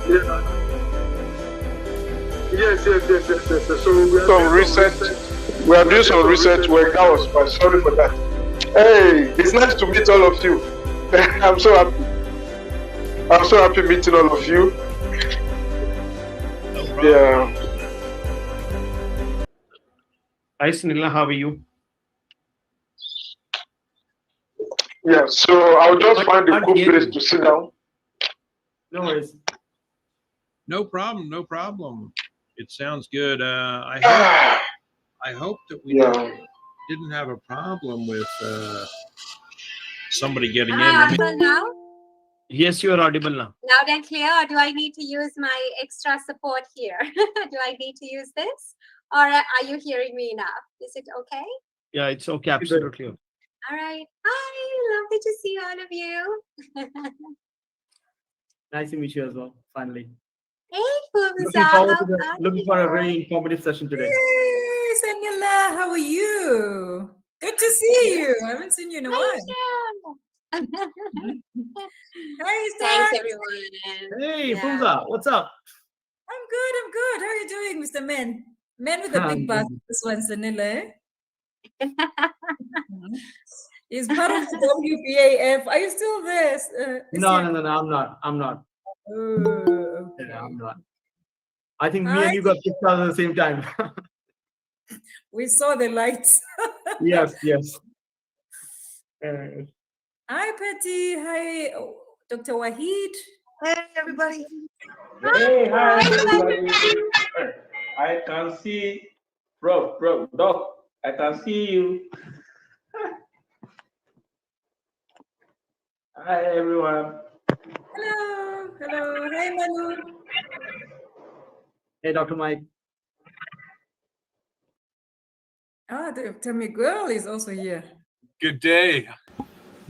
Yeah. Yes. So we are some research. We are doing some research work. That was fun. Sorry for that. Hey, it's nice to meet all of you. I'm so happy. I'm so happy meeting all of you. No problem. Yeah. Hi, Senela, how are you? Yeah. So I'll just find a cool place to sit down. No worries. No problem. It sounds good. I hope that we didn't have a problem with somebody getting in. Now? Yes, you are audible now. Loud and clear, or do I need to use my extra support here? Do I need to use this? Or are you hearing me enough? Is it okay? Yeah, it's okay. Absolutely. All right. Hi, lovely to see all of you. Nice to meet you as well, finally. Hey, Looking for a very informative session today. Hey, Senela, how are you? Good to see you. I haven't seen you in a while. Hey, thanks everyone. Hey, Funza, what's up? I'm good. How are you doing, Mr. Men? Men with a big bus. This one, Senela. He's part of the WPAF. Are you still there? No, I'm not. Oh, okay. Yeah, I'm not. I think me and you got kicked out at the same time. We saw the lights. Yes. Hi, Patty. Hi, Dr. Wahid. Hey, everybody. Hey, hi, everybody. I can see, Doc, I can see you. Hi, everyone. Hello. Hey, Manu. Hey, Dr. Mike. Dr. Miguel is also here. Good day.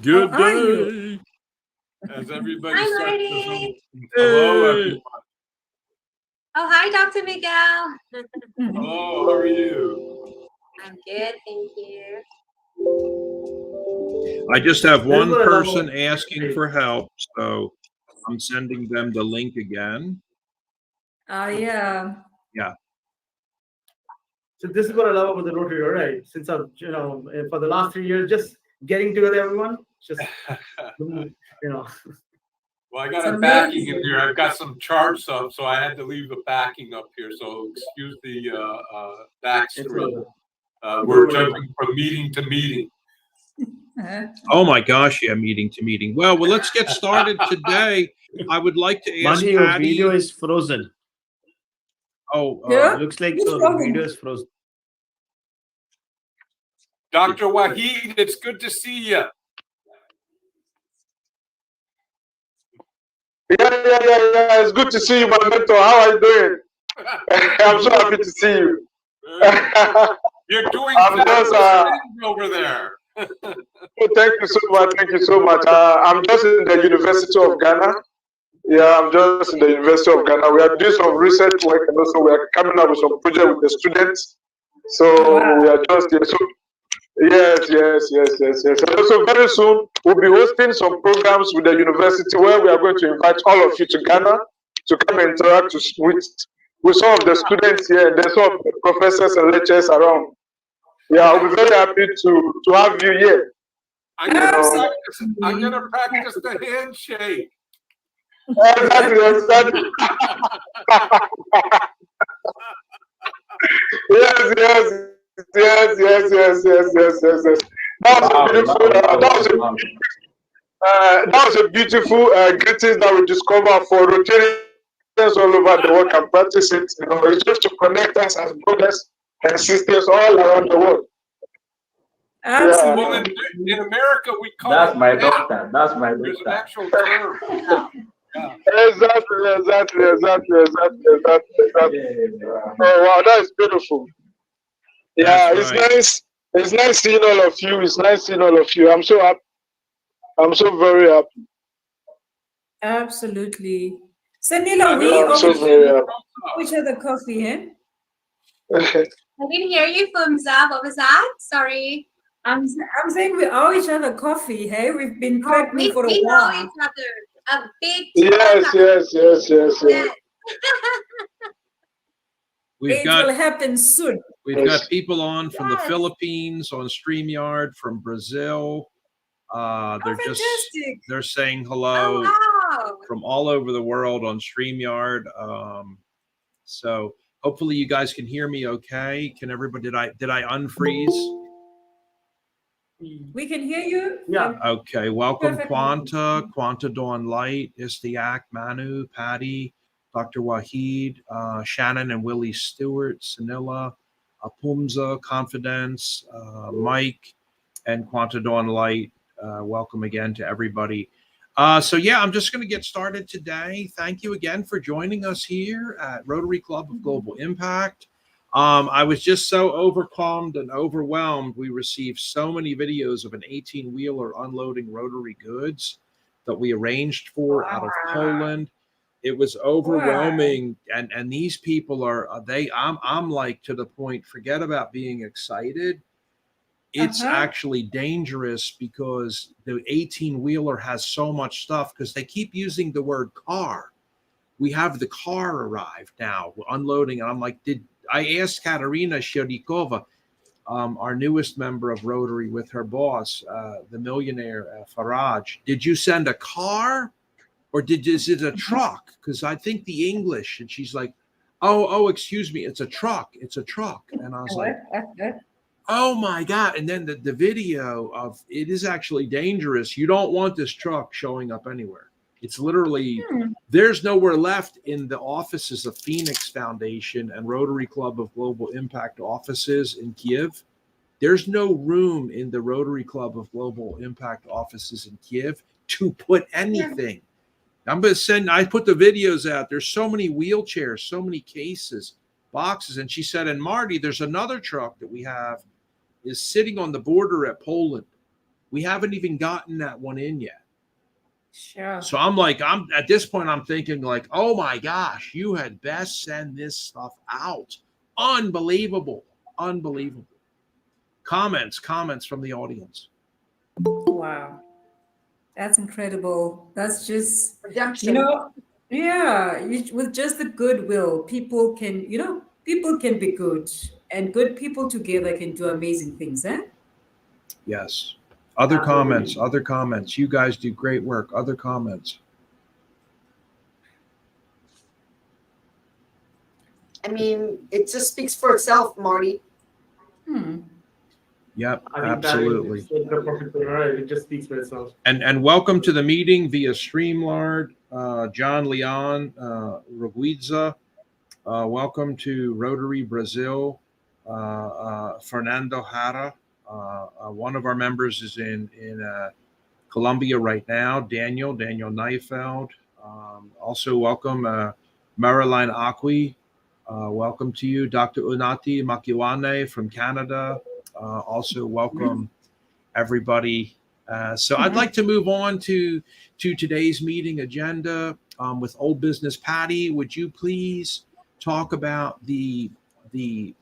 Good day. As everybody Hi, starts Marty. to hello, everyone. Oh, hi, Dr. Miguel. Hello, how are you? I'm good, thank you. I just have one person asking for help, so I'm sending them the link again. Yeah. Yeah. So this is what I love about the Rotary, right? Since I've, for the last 3 years, just getting together, everyone, just, Well, I got a backing in here. I've got some charts up, so I had to leave the backing up here. So excuse the backstory. We're jumping from meeting to meeting. Oh my gosh, yeah, meeting to meeting. Well, let's get started today. I would like to ask Mani, your video is frozen. Oh, looks like the video is frozen. Dr. Wahid, it's good to see you. Yeah. It's good to see you, my mentor. How are you doing? I'm so happy to see you. You're doing over there. Thank you so much. I'm just in the University of Ghana. Yeah, I'm just in the University of Ghana. We are doing some research work, and also we are coming up with some project with the students. So we are just here. So yes. And also very soon we'll be hosting some programs with the university where we are going to invite all of you to Ghana to come and interact with some of the students here, and there's some of the professors and lecturers around. Yeah, I'll be very happy to have you here. I'm gonna practice the handshake. Exactly. Yes. That was a beautiful greetings that we discovered for Rotarians all over the world and practice it. It's just to connect us as brothers and sisters all around the world. Absolutely. Well, in America, we call That's it my doctor. That's my There's an doctor. actual term. Exactly. Oh wow, that is beautiful. Yeah, That's it's right. nice. It's nice seeing all of you. It's nice seeing all of you. I'm so happy. I'm so very happy. Absolutely. Senela, we owe each other coffee, eh? I didn't hear you, Fumza. What was that? Sorry. I'm saying we owe each other coffee, hey? We've been pregnant for a while. We know each other. A big Yes, yes, yes, yes, yes. Yes. We've It got will happen soon. we've Yes. got people on from the Yes. Philippines on StreamYard, from Brazil. They're just fantastic. they're saying Oh hello wow. from all over the world on StreamYard. So hopefully you guys can hear me okay. Can everybody, did I unfreeze? We can hear you. Yeah. Okay, welcome Perfectly. Quanta Dawn Light, Istiak, Manu, Patty, Dr. Wahid, Shannon and Willie Stewart, Senela, Apumza, Confidence, Mike, and Quanta Dawn Light. Welcome again to everybody. So yeah, I'm just going to get started today. Thank you again for joining us here at Rotary Club of Global Impact. I was just so overwhelmed and overwhelmed. We received so many videos of an 18-wheeler unloading Rotary goods that we arranged for out of Poland. It was overwhelming, and these people are I'm like, to the point, forget about being excited. It's actually dangerous because the 18-wheeler has so much stuff, because they keep using the word car. We have the car arrived now, unloading. And I'm like, I asked Katerina Shirikova, our newest member of Rotary, with her boss, the millionaire Faraj, did you send a car or is it a truck? Because I think the English. And she's like, oh, excuse me, it's a truck. It's a truck. And I was like, oh my God. And then the video of it is actually dangerous. You don't want this truck showing up anywhere. It's literally, there's nowhere left in the offices of Phoenix Foundation and Rotary Club of Global Impact offices in Kiev. There's no room in the Rotary Club of Global Impact offices in Kiev to put anything. I'm going to I put the videos out. There's so many wheelchairs, so many cases, boxes. And she said, and Marty, there's another truck that we have is sitting on the border at Poland. We haven't even gotten that one in yet. Sure. So I'm at this point, I'm thinking like, oh my gosh, you had best send this stuff out. Unbelievable. Unbelievable. Comments from the audience. Wow. That's incredible. That's just, Redemption. with just the goodwill, people can be good, and good people together can do amazing things, eh? Yes. Other comments. You guys do great work. Other comments. I mean, it just speaks for itself, Marty. Yep, I think absolutely. It just speaks for itself. And welcome to the meeting via StreamYard, John Leon Roguiza. Welcome to Rotary Brazil, Fernando Jara. One of our members is in Colombia right now, Daniel Neifeld. Also welcome Marilyn Acqui. Welcome to you, Dr. Unati Makiwane from Canada. Also welcome everybody. So I'd like to move on to today's meeting agenda with Old Business. Patty, would you please talk about the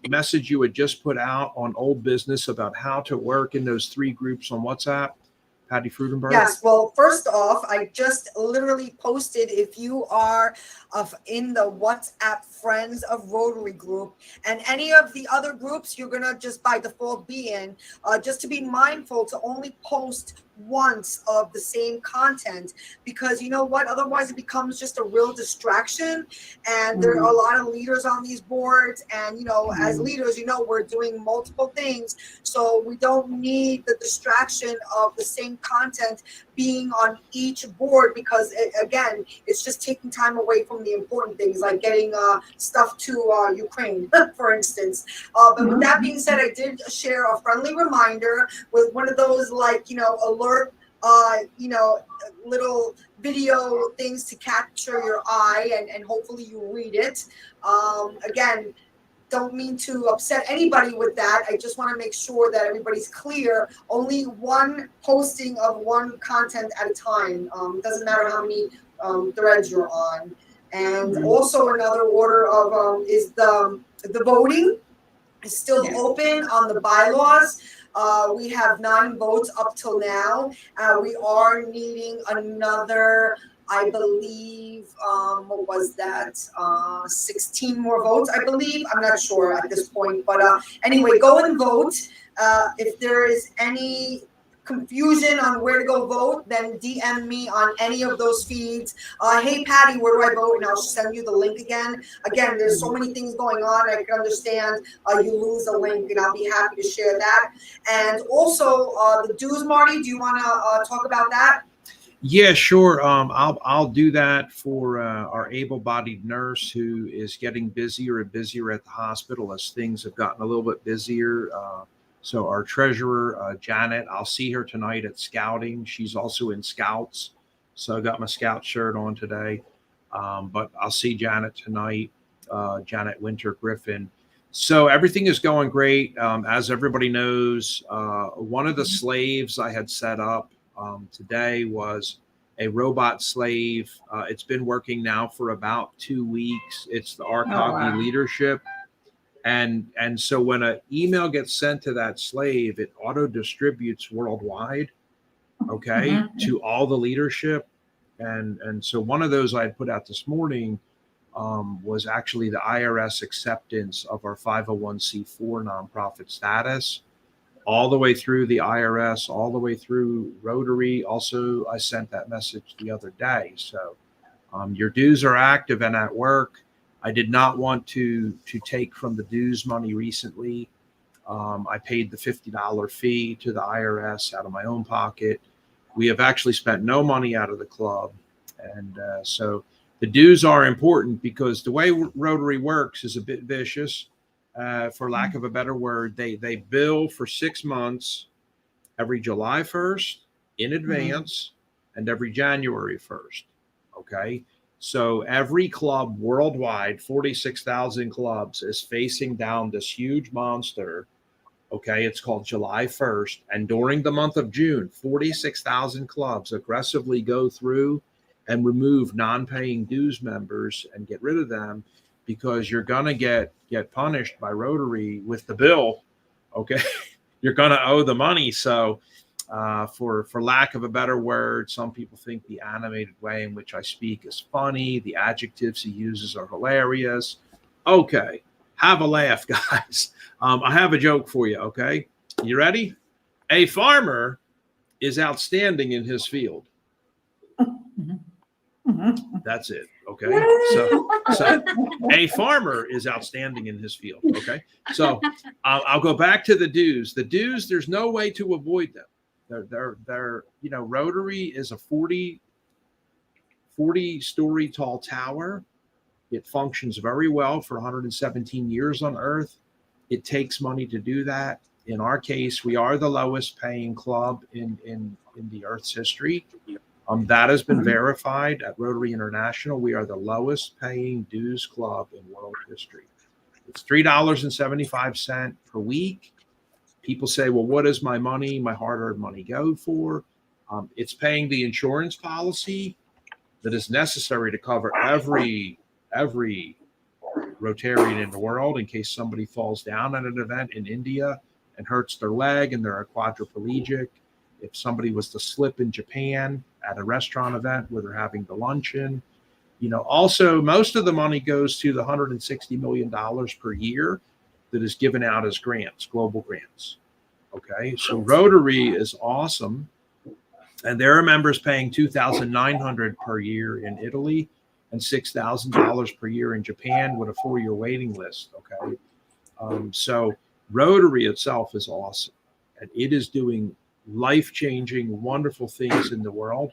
message you had just put out on Old Business about how to work in those 3 groups on WhatsApp? Patty Frudenberg? Yes, well, first off, I just literally posted, if you are in the WhatsApp Friends of Rotary group and any of the other groups, you're gonna just by default be in, just to be mindful to only post once of the same content, because you know what, otherwise it becomes just a real distraction. And there are a lot of leaders on these boards, and you know, as leaders, you know, we're doing multiple things, so we don't need the distraction of the same content being on each board, because again, it's just taking time away from the important things like getting stuff to Ukraine, for instance. But with that being said, I did share a friendly reminder with one of those, like, you know, alert, you know, little video things to capture your eye, and hopefully you read it. Again, don't mean to upset anybody with that. I just want to make sure that everybody's clear. Only one posting of one content at a time. Doesn't matter how many threads you're on. And also another order of is the voting is still open on the bylaws. We have 9 votes up till now. We are needing another I believe, what was that? 16 more votes, I believe. I'm not sure at this point, but anyway, go and vote. If there is any confusion on where to go vote, then DM me on any of those feeds. Hey Patty, where do I vote? And I'll send you the link again. Again, there's so many things going on. I can understand you lose a link, and I'll be happy to share that. And also the dues, Marty, do you want to talk about that? Yeah, sure. I'll do that for our able-bodied nurse who is getting busier and busier at the hospital as things have gotten a little bit busier. So our treasurer, Janet, I'll see her tonight at scouting. She's also in scouts. So I got my scout shirt on today. But I'll see Janet tonight, Janet Winter Griffin. So everything is going great. As everybody knows, one of the slaves I had set up today was a robot slave. It's been working now for about 2 weeks. It's the Arcogni leadership. And so when an email gets sent to that slave, it auto distributes worldwide, okay, to all the leadership. And so one of those I had put out this morning was actually the IRS acceptance of our 501c4 nonprofit status, all the way through the IRS, all the way through Rotary. Also, I sent that message the other day. So your dues are active and at work. I did not want to take from the dues money recently. I paid the $50 fee to the IRS out of my own pocket. We have actually spent no money out of the club. And so the dues are important because the way Rotary works is a bit vicious, for lack of a better word. They bill for 6 months, every July 1st in advance, and every January 1st. Okay. So every club worldwide, 46,000 clubs, is facing down this huge monster. Okay, it's called July 1st. And during the month of June, 46,000 clubs aggressively go through and remove non-paying dues members and get rid of them, because you're going to get punished by Rotary with the bill. Okay, you're going to owe the money. So for lack of a better word, some people think the animated way in which I speak is funny. The adjectives he uses are hilarious. Okay, have a laugh, guys. I have a joke for you, okay? You ready? A farmer is outstanding in his field. That's it, okay? So a farmer is outstanding in his field, okay? So I'll go back to the dues. The dues, there's no way to avoid them. They're you know, Rotary is a 40-story tall tower. It functions very well for 117 years on Earth. It takes money to do that. In our case, we are the lowest paying club in the Earth's history. That has been verified at Rotary International. We are the lowest paying dues club in world history. It's $3.75 per week. People say, well, what does my money, my hard-earned money, go for? It's paying the insurance policy that is necessary to cover every Rotarian in the world in case somebody falls down at an event in India and hurts their leg and they're a quadriplegic. If somebody was to slip in Japan at a restaurant event where they're having the luncheon, you know, also most of the money goes to the $160 million per year that is given out as grants, global grants. Okay, so Rotary is awesome. And there are members paying $2,900 per year in Italy and $6,000 per year in Japan with a 4-year waiting list. Okay, so Rotary itself is awesome, and it is doing life-changing, wonderful things in the world.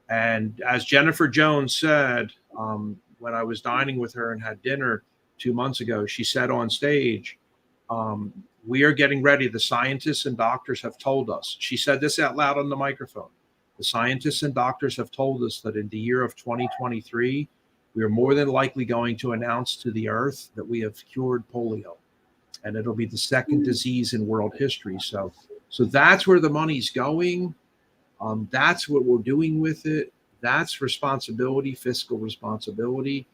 And as Jennifer Jones said, when I was dining with her and had dinner 2 months ago, she said on stage, we are getting ready. The scientists and doctors have told us. She said this out loud on the microphone. The scientists and doctors have told us that in the year of 2023, we are more than likely going to announce to the earth that we have cured polio. And it'll be the second disease in world history. So that's where the money's going. That's what we're doing with it. That's responsibility, fiscal responsibility.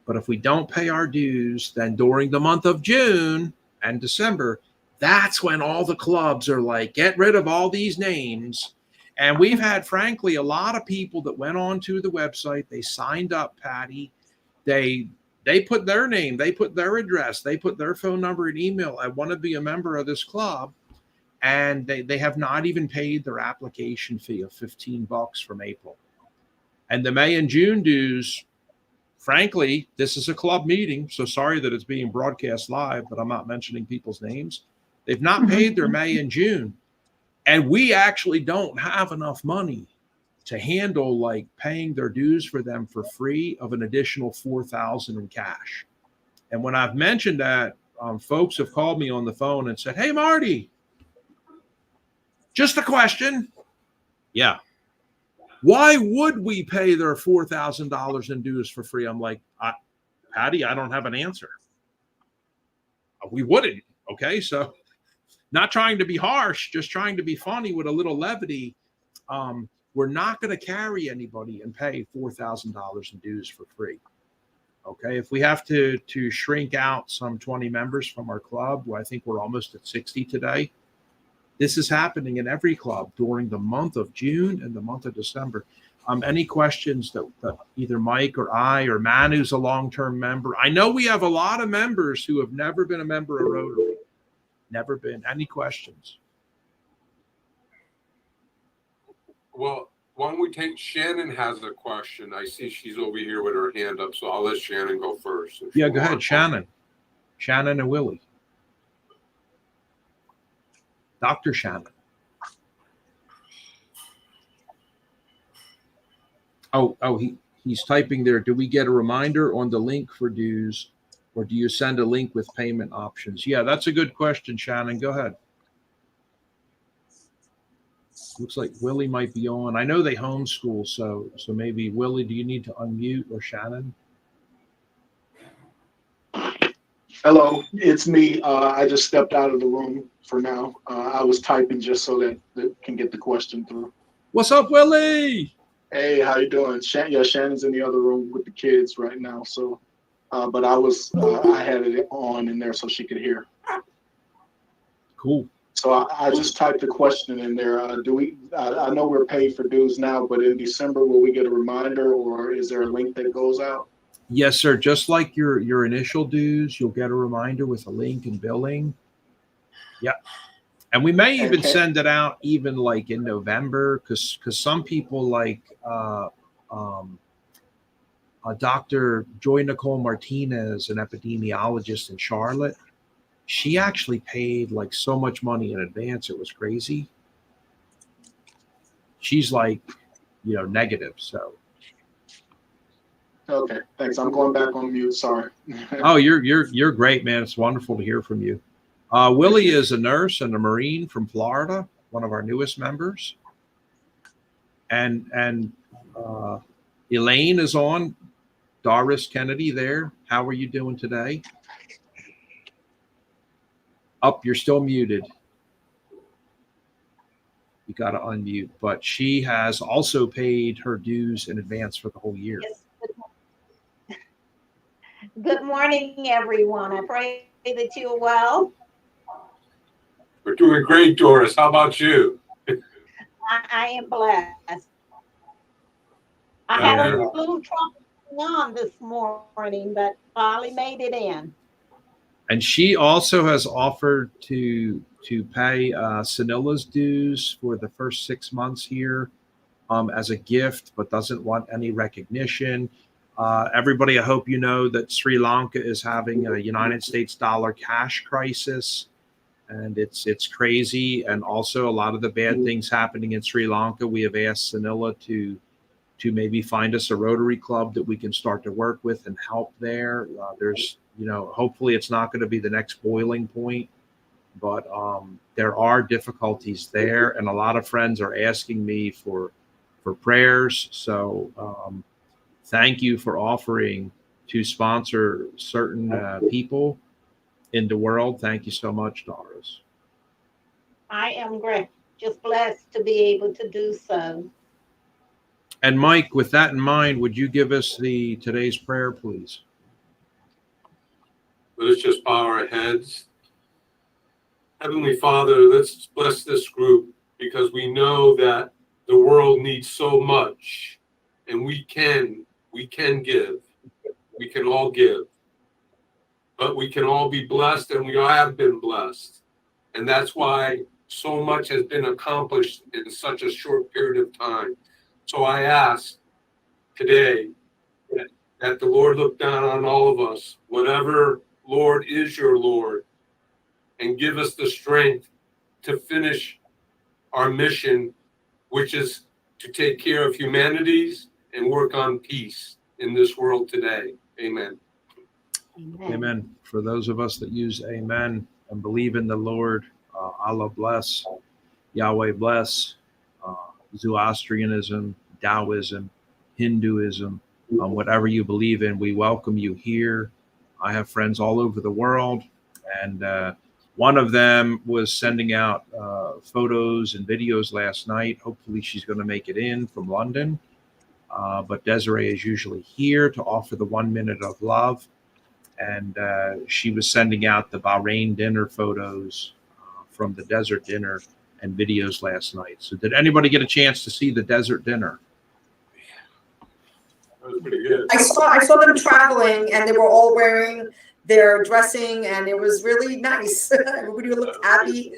But if we don't pay our dues, then during the month of June and December, that's when all the clubs are like, get rid of all these names And we've had, frankly, a lot of people that went onto the website. They signed up, Patty. They put their name, they put their address, they put their phone number and email. I want to be a member of this club. And they have not even paid their application fee of $15 from April. And the May and June dues, frankly, this is a club meeting, so sorry that it's being broadcast live, but I'm not mentioning people's names. They've not paid their May and June. And we actually don't have enough money to handle like paying their dues for them for free of an additional $4,000 in cash. And when I've mentioned that, folks have called me on the phone and said, "Hey, Marty, just a question." Yeah. Why would we pay their $4,000 in dues for free? I'm like, Patty, I don't have an answer. We wouldn't. Okay. So not trying to be harsh, just trying to be funny with a little levity. We're not going to carry anybody and pay $4,000 in dues for free. Okay. If we have to shrink out some 20 members from our club, well, I think we're almost at 60 today. This is happening in every club during the month of June and the month of December. Any questions that either Mike or I or Manu's a long-term member? I know we have a lot of members who have never been a member of Rotary. Never been. Any questions? Well, why don't we take Shannon has a question. I see she's over here with her hand up, so I'll let Shannon go first. Yeah, go ahead, Shannon. Shannon and Willie. Dr. Shannon. He's typing there. Do we get a reminder on the link for dues, or do you send a link with payment options? Yeah, that's a good question, Shannon. Go ahead. Looks like Willie might be on. I know they homeschool, so maybe Willie, do you need to unmute, or Shannon? Hello, it's me. I just stepped out of the room for now. I was typing just so that can get the question through. What's up, Willie? Hey, how you doing? Shannon's in the other room with the kids right now. So, but I had it on in there so she could hear. Cool. So I just typed the question in there. I know we're paid for dues now, but in December, will we get a reminder, or is there a link that goes out? Yes, sir. Just like your initial dues, you'll get a reminder with a link and billing. Yep. And we may even send it out even like in November, because some people like Dr. Joy Nicole Martinez, an epidemiologist in Charlotte. She actually paid like so much money in advance. It was crazy. She's like, negative. So. Okay, thanks. I'm going back on mute. Sorry. Oh, you're great, man. It's wonderful to hear from you. Willie is a nurse and a Marine from Florida, one of our newest members. And Elaine is on. Doris Kennedy there. How are you doing today? You're still muted. You got to unmute. But she has also paid her dues in advance for the whole year. Yes. Good morning, everyone. I pray that you are well. We're doing great, Doris. How about you? I am blessed. I had a little trouble on this morning, but finally made it in. And she also has offered to pay Senela's dues for the first 6 months here as a gift, but doesn't want any recognition. Everybody, I hope you know that Sri Lanka is having a United States dollar cash crisis, and it's crazy. And also a lot of the bad things happening in Sri Lanka. We have asked Senela to maybe find us a Rotary club that we can start to work with and help there. There's hopefully it's not going to be the next boiling point, but there are difficulties there, and a lot of friends are asking me for prayers. So thank you for offering to sponsor certain people in the world. Thank you so much, Doris. I am great, just blessed to be able to do so. And Mike, with that in mind, would you give us today's prayer, please? Let us just bow our heads. Heavenly Father, let's bless this group, because we know that the world needs so much, and we can give. We can all give, but we can all be blessed, and we have been blessed. And that's why so much has been accomplished in such a short period of time. So I ask today that the Lord look down on all of us, whatever Lord is your Lord, and give us the strength to finish our mission, which is to take care of humanities and work on peace in this world today. Amen. Amen. For those of us that use amen and believe in the Lord, Allah bless, Yahweh bless, Zoroastrianism, Taoism, Hinduism, whatever you believe in, we welcome you here. I have friends all over the world, and one of them was sending out photos and videos last night. Hopefully she's going to make it in from London. But Desiree is usually here to offer the 1 minute of love. And she was sending out the Bahrain dinner photos from the desert dinner and videos last night. So did anybody get a chance to see the desert dinner? That was pretty good. I saw them traveling, and they were all wearing their dressing, and it was really nice. Everybody looked happy.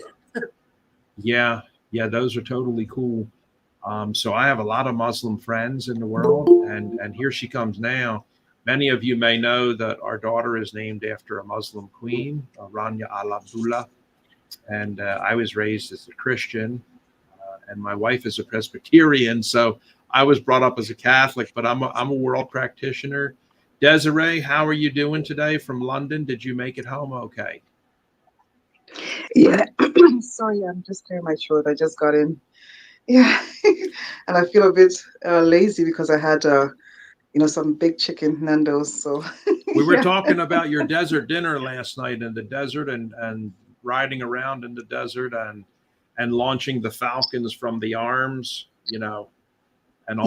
Yeah, those are totally cool. So I have a lot of Muslim friends in the world, and here she comes now. Many of you may know that our daughter is named after a Muslim queen, Rania Al Abdullah, and I was raised as a Christian, and my wife is a Presbyterian, so I was brought up as a Catholic, but I'm a world practitioner. Desiree, how are you doing today from London? Did you make it home okay? Yeah, sorry, I'm just clearing my throat. I just got in. Yeah, and I feel a bit lazy because I had, some big chicken Nando's. So we were yeah. talking about your desert dinner last night in the desert, and riding around in the desert, and launching the falcons from the arms, and all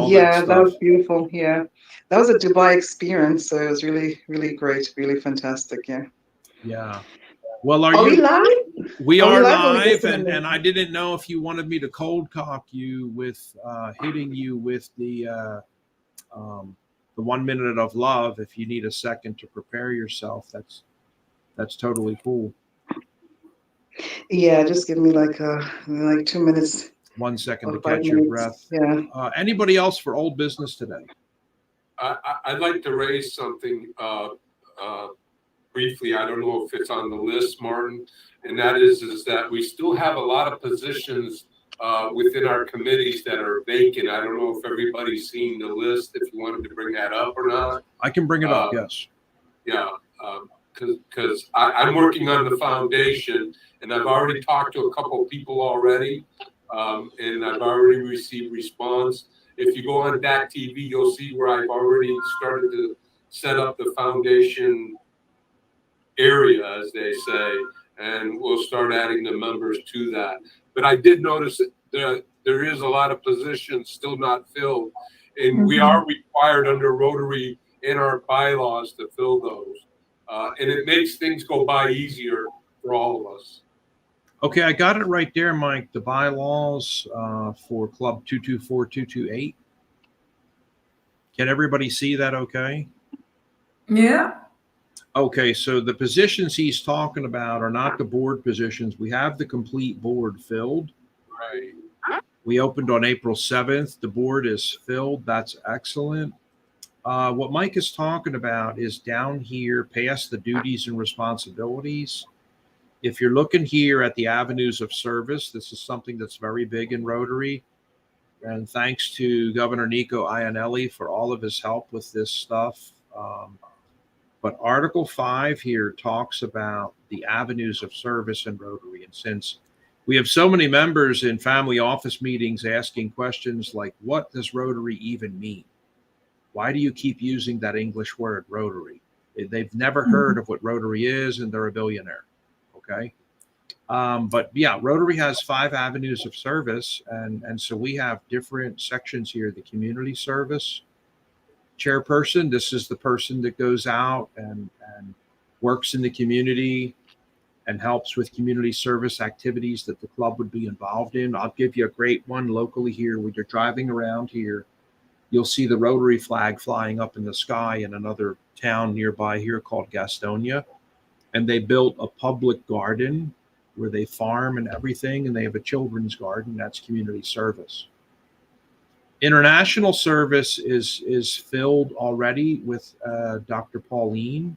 that Yeah, stuff. that was beautiful. Yeah, that was a Dubai experience. So it was really, really great, really fantastic. Yeah. Yeah. Well, Are we live? We Are we are live or we live, just in and I didn't know if you wanted me to cold cock you with hitting you with the 1 minute of love. If you need a second to prepare yourself, that's totally cool. Yeah, just give me like 2 minutes. 1 second or to 5 catch your minutes. breath. Yeah. Anybody else for old business today? I'd like to raise something briefly. I don't know if it's on the list, Martin, and that is that we still have a lot of positions within our committees that are vacant. I don't know if everybody's seen the list, if you wanted to bring that up or not. I can bring it up, yes. Yeah, because I'm working on the foundation, and I've already talked to a couple of people already, and I've already received response. If you go on DAC TV, you'll see where I've already started to set up the foundation area, as they say, and we'll start adding the members to that. But I did notice that there is a lot of positions still not filled, and we are required under Rotary in our bylaws to fill those. And it makes things go by easier for all of us. Okay, I got it right there, Mike. The bylaws for Club 224228. Can everybody see that okay? Yeah. Okay, so the positions he's talking about are not the board positions. We have the complete board filled. Right. We opened on April 7th. The board is filled. That's excellent. What Mike is talking about is down here past the duties and responsibilities. If you're looking here at the avenues of service, this is something that's very big in Rotary. And thanks to Governor Nico Iannelli for all of his help with this stuff. But Article 5 here talks about the avenues of service in Rotary. And since we have so many members in family office meetings asking questions like, what does Rotary even mean? Why do you keep using that English word, Rotary? They've never heard of what Rotary is, and they're a billionaire. Okay. But yeah, Rotary has 5 avenues of service. And so we have different sections here. The community service chairperson, this is the person that goes out and works in the community, and helps with community service activities that the club would be involved in. I'll give you a great one locally here. When you're driving around here, you'll see the Rotary flag flying up in the sky in another town nearby here called Gastonia. And they built a public garden where they farm and everything, and they have a children's garden. That's community service. International service is filled already with Dr. Pauline.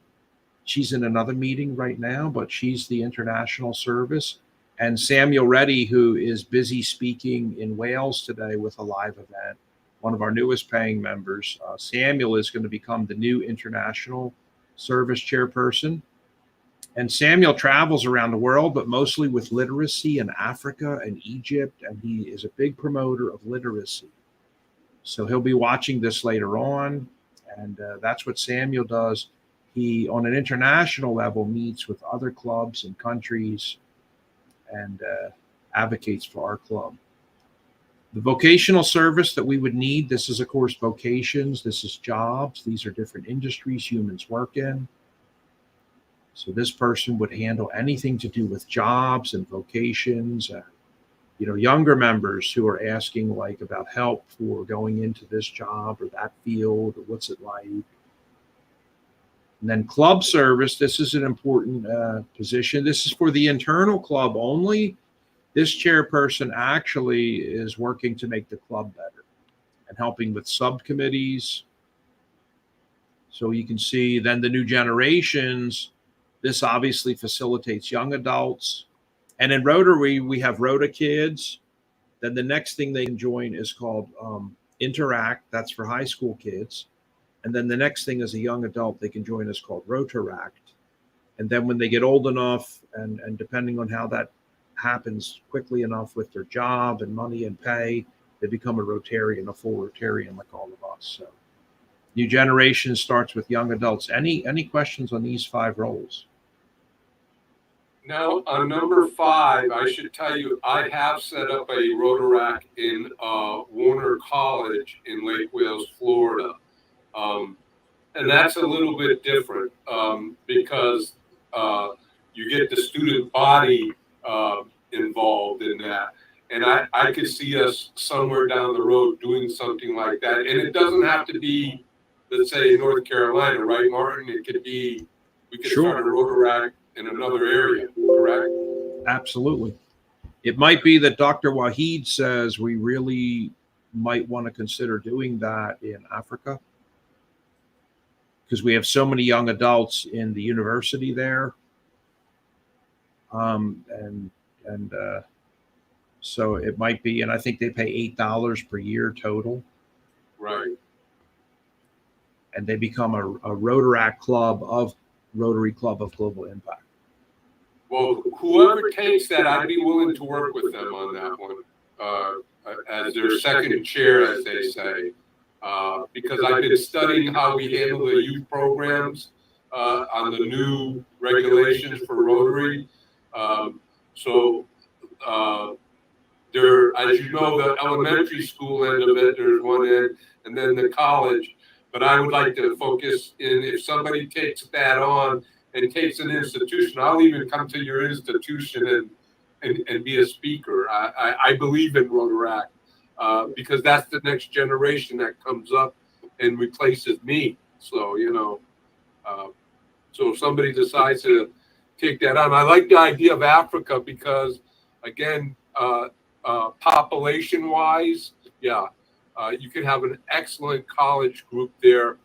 She's in another meeting right now, but she's the international service. And Samuel Reddy, who is busy speaking in Wales today with a live event, one of our newest paying members. Samuel is going to become the new international service chairperson. And Samuel travels around the world, but mostly with literacy in Africa and Egypt. And he is a big promoter of literacy. So he'll be watching this later on. And that's what Samuel does. He, on an international level, meets with other clubs and countries and advocates for our club. The vocational service that we would need, this is, of course, vocations. This is jobs. These are different industries humans work in. So this person would handle anything to do with jobs and vocations. Younger members who are asking like about help for going into this job or that field, or what's it like. And then club service, this is an important position. This is for the internal club only. This chairperson actually is working to make the club better and helping with subcommittees. So you can see then the new generations, this obviously facilitates young adults. And in Rotary, we have Rota Kids. Then the next thing they can join is called Interact. That's for high school kids. And then the next thing as a young adult they can join is called Rotaract. And then when they get old enough, and depending on how that happens quickly enough with their job and money and pay, they become a Rotarian, a full Rotarian like all of us. So new generation starts with young adults. Any questions on these 5 roles? Now, on number 5, I should tell you, I have set up a Rotaract in Warner College in Lake Wales, Florida. And that's a little bit different because you get the student body involved in that. And I could see us somewhere down the road doing something like that. And it doesn't have to be, let's say, in North Carolina, right, Martin? It could be, we could start a Rotaract in another area, correct? Absolutely. It might be that Dr. Wahid says we really might want to consider doing that in Africa, because we have so many young adults in the university there. So it might be, and I think they pay $8 per year total. Right. And they become a Rotaract club of Rotary Club of Global Impact. Well, whoever takes that, I'd be willing to work with them on that one as their second chair, as they say. Because I've been studying how we handle the youth programs on the new regulations for Rotary. There, as you know, the elementary school end of it, there's one end, and then the college. But I would like to focus in, if somebody takes that on and takes an institution, I'll even come to your institution and be a speaker. I believe in Rotaract. Because that's the next generation that comes up and replaces me. So, so if somebody decides to take that on, I like the idea of Africa because, again, population-wise, you can have an excellent college group there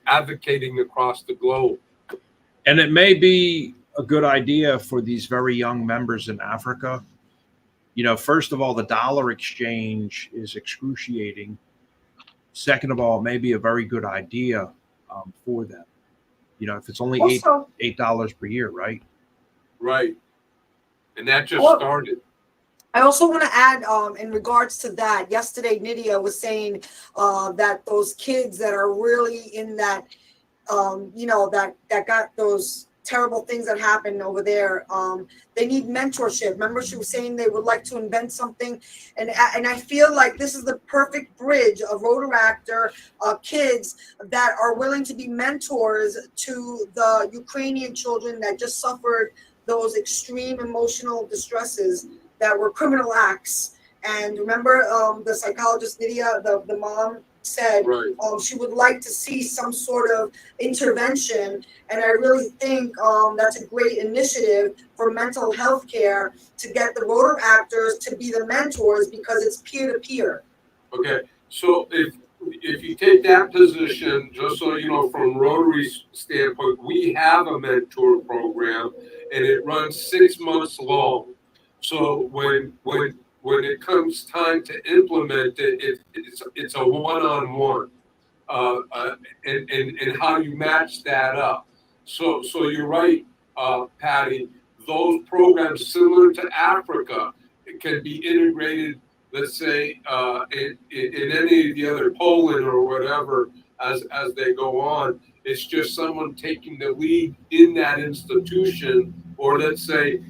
advocating across the globe. And it may be a good idea for these very young members in Africa. First of all, the dollar exchange is excruciating. Second of all, it may be a very good idea for them. If it's only $8 per year, right? Right. And that just started. I also want to add, in regards to that, yesterday Nydia was saying that those kids that are really in that, that got those terrible things that happen over there, they need mentorship. Remember, she was saying they would like to invent something, and I feel like this is the perfect bridge of Rotaractor kids that are willing to be mentors to the Ukrainian children that just suffered those extreme emotional distresses that were criminal acts. And remember, the psychologist Nydia, the mom said, Right. she would like to see some sort of intervention. And I really think that's a great initiative for mental health care to get the Rotary actors to be the mentors, because it's peer-to-peer. Okay, so if you take that position, just so you know, from Rotary's standpoint, we have a mentor program, and it runs 6 months long. So when it comes time to implement it, it's a one-on-one, and how you match that up. So you're right, Patty. Those programs similar to Africa, it can be integrated, let's say, in any of the other Poland or whatever, as they go on. It's just someone taking the lead in that institution, or let's say,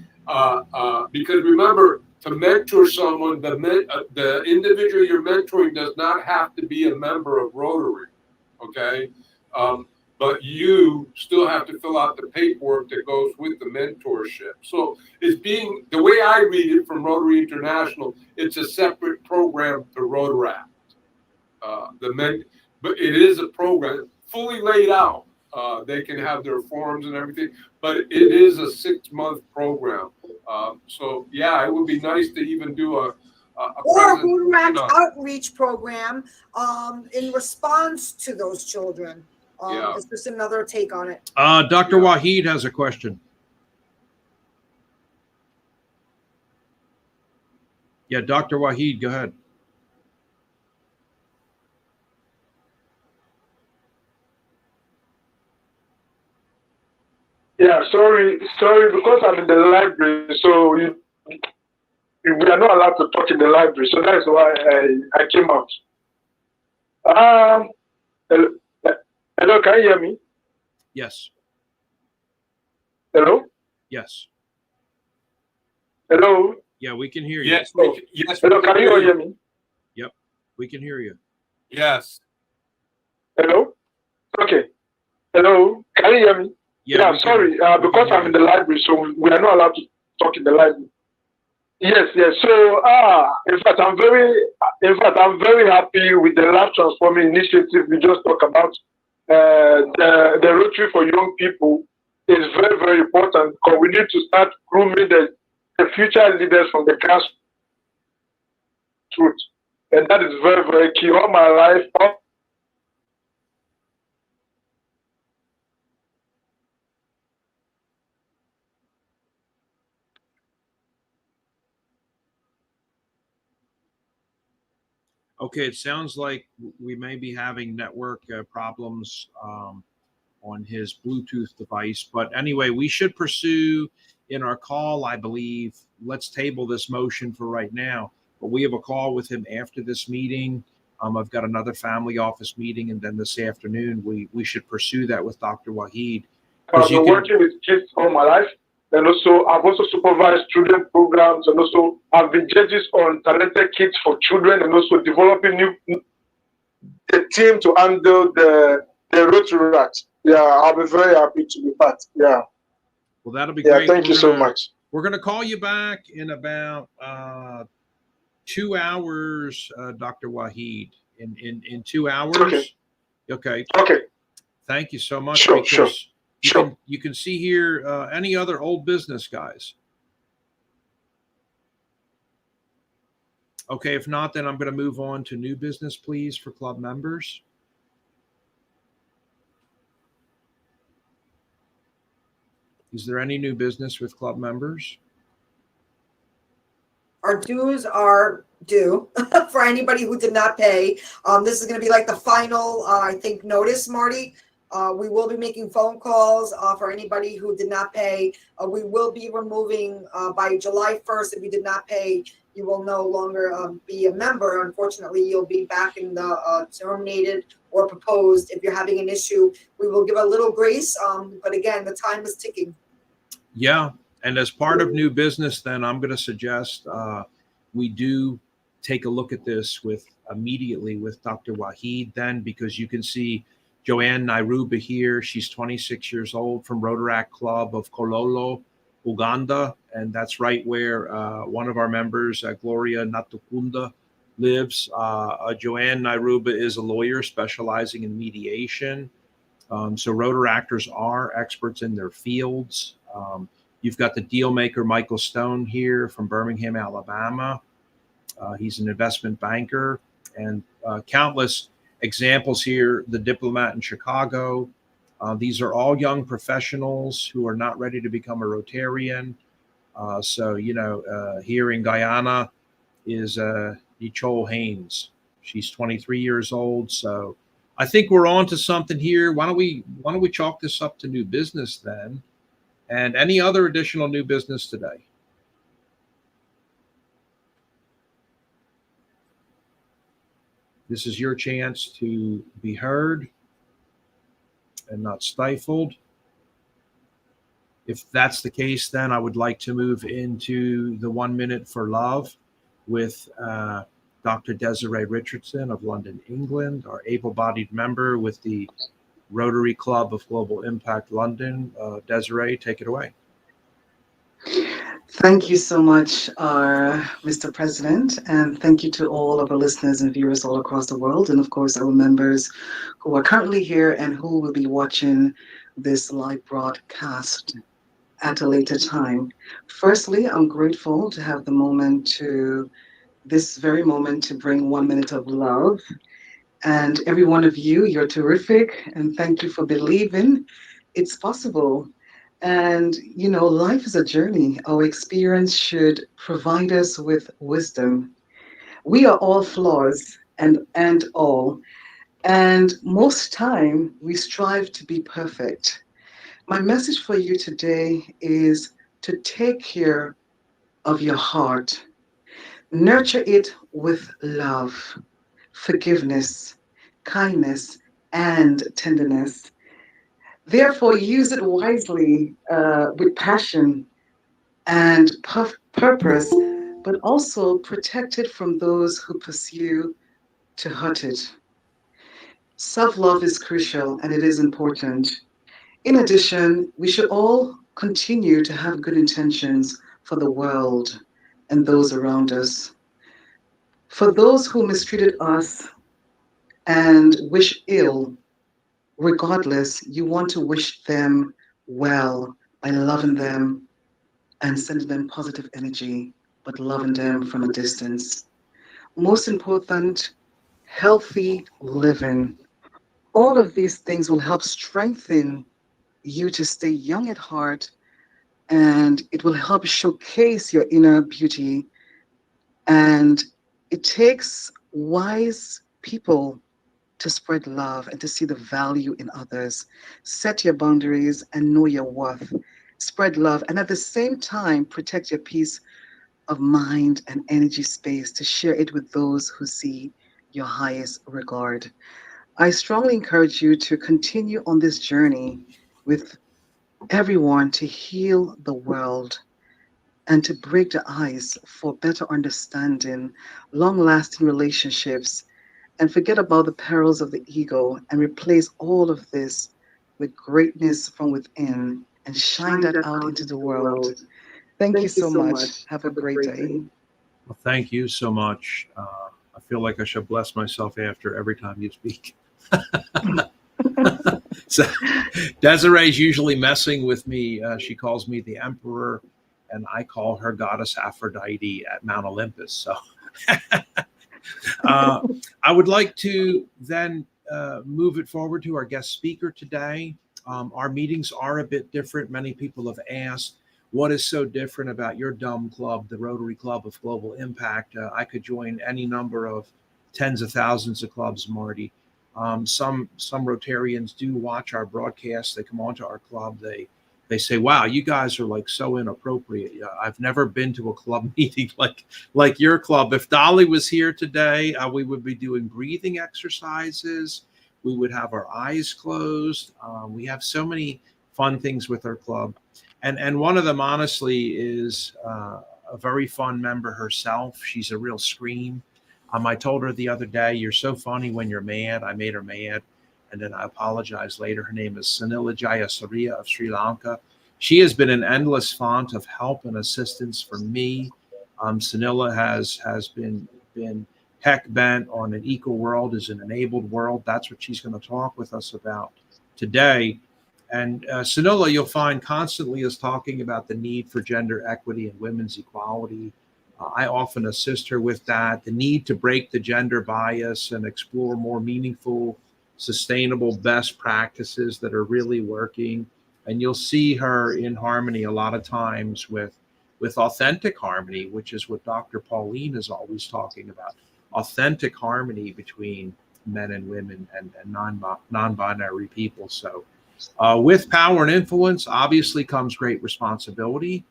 because remember, to mentor someone, the individual you're mentoring does not have to be a member of Rotary, okay? But you still have to fill out the paperwork that goes with the mentorship. So it's being, the way I read it from Rotary International, it's a separate program to Rotaract. But it is a program fully laid out. They can have their forms and everything, but it is a 6-month program. So yeah, it would be nice to even do a Rotaract outreach program in response to those children. It's just another take on it. Dr. Waheed has a question. Yeah, Dr. Waheed, go ahead. Yeah, sorry, because I'm in the library, so we are not allowed to talk in the library, so that's why I came out. Hello, can you hear me? Yes. Hello? Yes. Hello? Yeah, we can hear you. Yes. Yes. Hello, can you hear me? Yep, we can hear you. Yes. Hello? Okay. Hello, can you hear me? Yeah, sorry, because I'm in the library, so we are not allowed to talk in the library. Yes. So, in fact, I'm very happy with the life transforming initiative we just talked about. The Rotary for young people is very, very important, because we need to start grooming the future leaders from the grassroots, and that is very, very key. All my life. Okay, it sounds like we may be having network problems on his Bluetooth device. But anyway, we should pursue in our call, I believe. Let's table this motion for right now. But we have a call with him after this meeting. I've got another family office meeting, and then this afternoon we should pursue that with Dr. Waheed. I've been working with kids all my life, and also I've also supervised children programs, and also I've been judges on talented kids for children, and also developing the team to handle the Rotary. Yeah, I'll be very happy to be part. Yeah. Well, that'll be great. Thank you so much. We're going to call you back in about 2 hours, Dr. Waheed. In 2 hours. Okay. Thank you so much. Sure. You can see here any other old business, guys. Okay, if not, then I'm going to move on to new business, please, for club members. Is there any new business with club members? Our dues are due for anybody who did not pay. This is going to be like the final, I think, notice, Marty. We will be making phone calls for anybody who did not pay. We will be removing by July 1st. If you did not pay, you will no longer be a member. Unfortunately, you'll be back in the terminated or proposed. If you're having an issue, we will give a little grace. But again, the time is ticking. Yeah. And as part of new business, then I'm going to suggest we do take a look at this immediately with Dr. Waheed then, because you can see Joanne Nairuba here. She's 26 years old from Rotaract Club of Kololo. Uganda, and that's right where one of our members, Gloria Natukunda, lives. Joanne Nairuba is a lawyer specializing in mediation. So Rotary actors are experts in their fields. You've got the deal maker, Michael Stone, here from Birmingham, Alabama. He's an investment banker, and countless examples here. The diplomat in Chicago. These are all young professionals who are not ready to become a Rotarian. So, here in Guyana is Nicole Haynes. She's 23 years old. So I think we're on to something here. Why don't we chalk this up to new business then? And any other additional new business today? This is your chance to be heard and not stifled. If that's the case, then I would like to move into the 1 minute for love with Dr. Desiree Richardson of London, England, our able-bodied member with the Rotary Club of Global Impact London. Desiree, take it away. Thank you so much, Mr. President, and thank you to all of our listeners and viewers all across the world, and of course our members who are currently here and who will be watching this live broadcast at a later time. Firstly, I'm grateful to have this very moment to bring 1 minute of love. And every one of you, you're terrific, and thank you for believing it's possible. And, life is a journey. Our experience should provide us with wisdom. We are all flaws and all. And most time we strive to be perfect. My message for you today is to take care of your heart. Nurture it with love, forgiveness, kindness, and tenderness. Therefore, use it wisely with passion and purpose, but also protect it from those who pursue to hurt it. Self-love is crucial and it is important. In addition, we should all continue to have good intentions for the world and those around us. For those who mistreated us and wish ill, regardless, you want to wish them well by loving them and sending them positive energy, but loving them from a distance. Most important, healthy living. All of these things will help strengthen you to stay young at heart, and it will help showcase your inner beauty. And it takes wise people to spread love and to see the value in others. Set your boundaries and know your worth. Spread love, and at the same time, protect your peace of mind and energy space to share it with those who see your highest regard. I strongly encourage you to continue on this journey with everyone to heal the world and to break the ice for better understanding, long-lasting relationships, and forget about the perils of the ego and replace all of this with greatness from within and shine that out into the world. Thank you so much. Have a great day. Well, thank you so much. I feel like I should bless myself after every time you speak. So Desiree's usually messing with me. She calls me the emperor, and I call her goddess Aphrodite at Mount Olympus. So I would like to then move it forward to our guest speaker today. Our meetings are a bit different. Many people have asked, what is so different about your dumb club, the Rotary Club of Global Impact? I could join any number of tens of thousands of clubs, Marty. Some Rotarians do watch our broadcasts. They come onto our club. They say, wow, you guys are like so inappropriate. I've never been to a club meeting like your club. If Dolly was here today, we would be doing breathing exercises. We would have our eyes closed. We have so many fun things with our club. And one of them, honestly, is a very fun member herself. She's a real scream. I told her the other day, you're so funny when you're mad. I made her mad. And then I apologized later. Her name is Senela Jayasuriya of Sri Lanka. she has been an endless font of help and assistance for me. Senela has been heck bent on an equal world as an enabled world. That's what she's going to talk with us about today. And Senela, you'll find constantly is talking about the need for gender equity and women's equality. I often assist her with that, the need to break the gender bias and explore more meaningful, sustainable best practices that are really working. And you'll see her in harmony a lot of times with authentic harmony, which is what Dr. Pauline is always talking about, authentic harmony between men and women and non-binary people. So with power and influence, obviously comes great responsibility.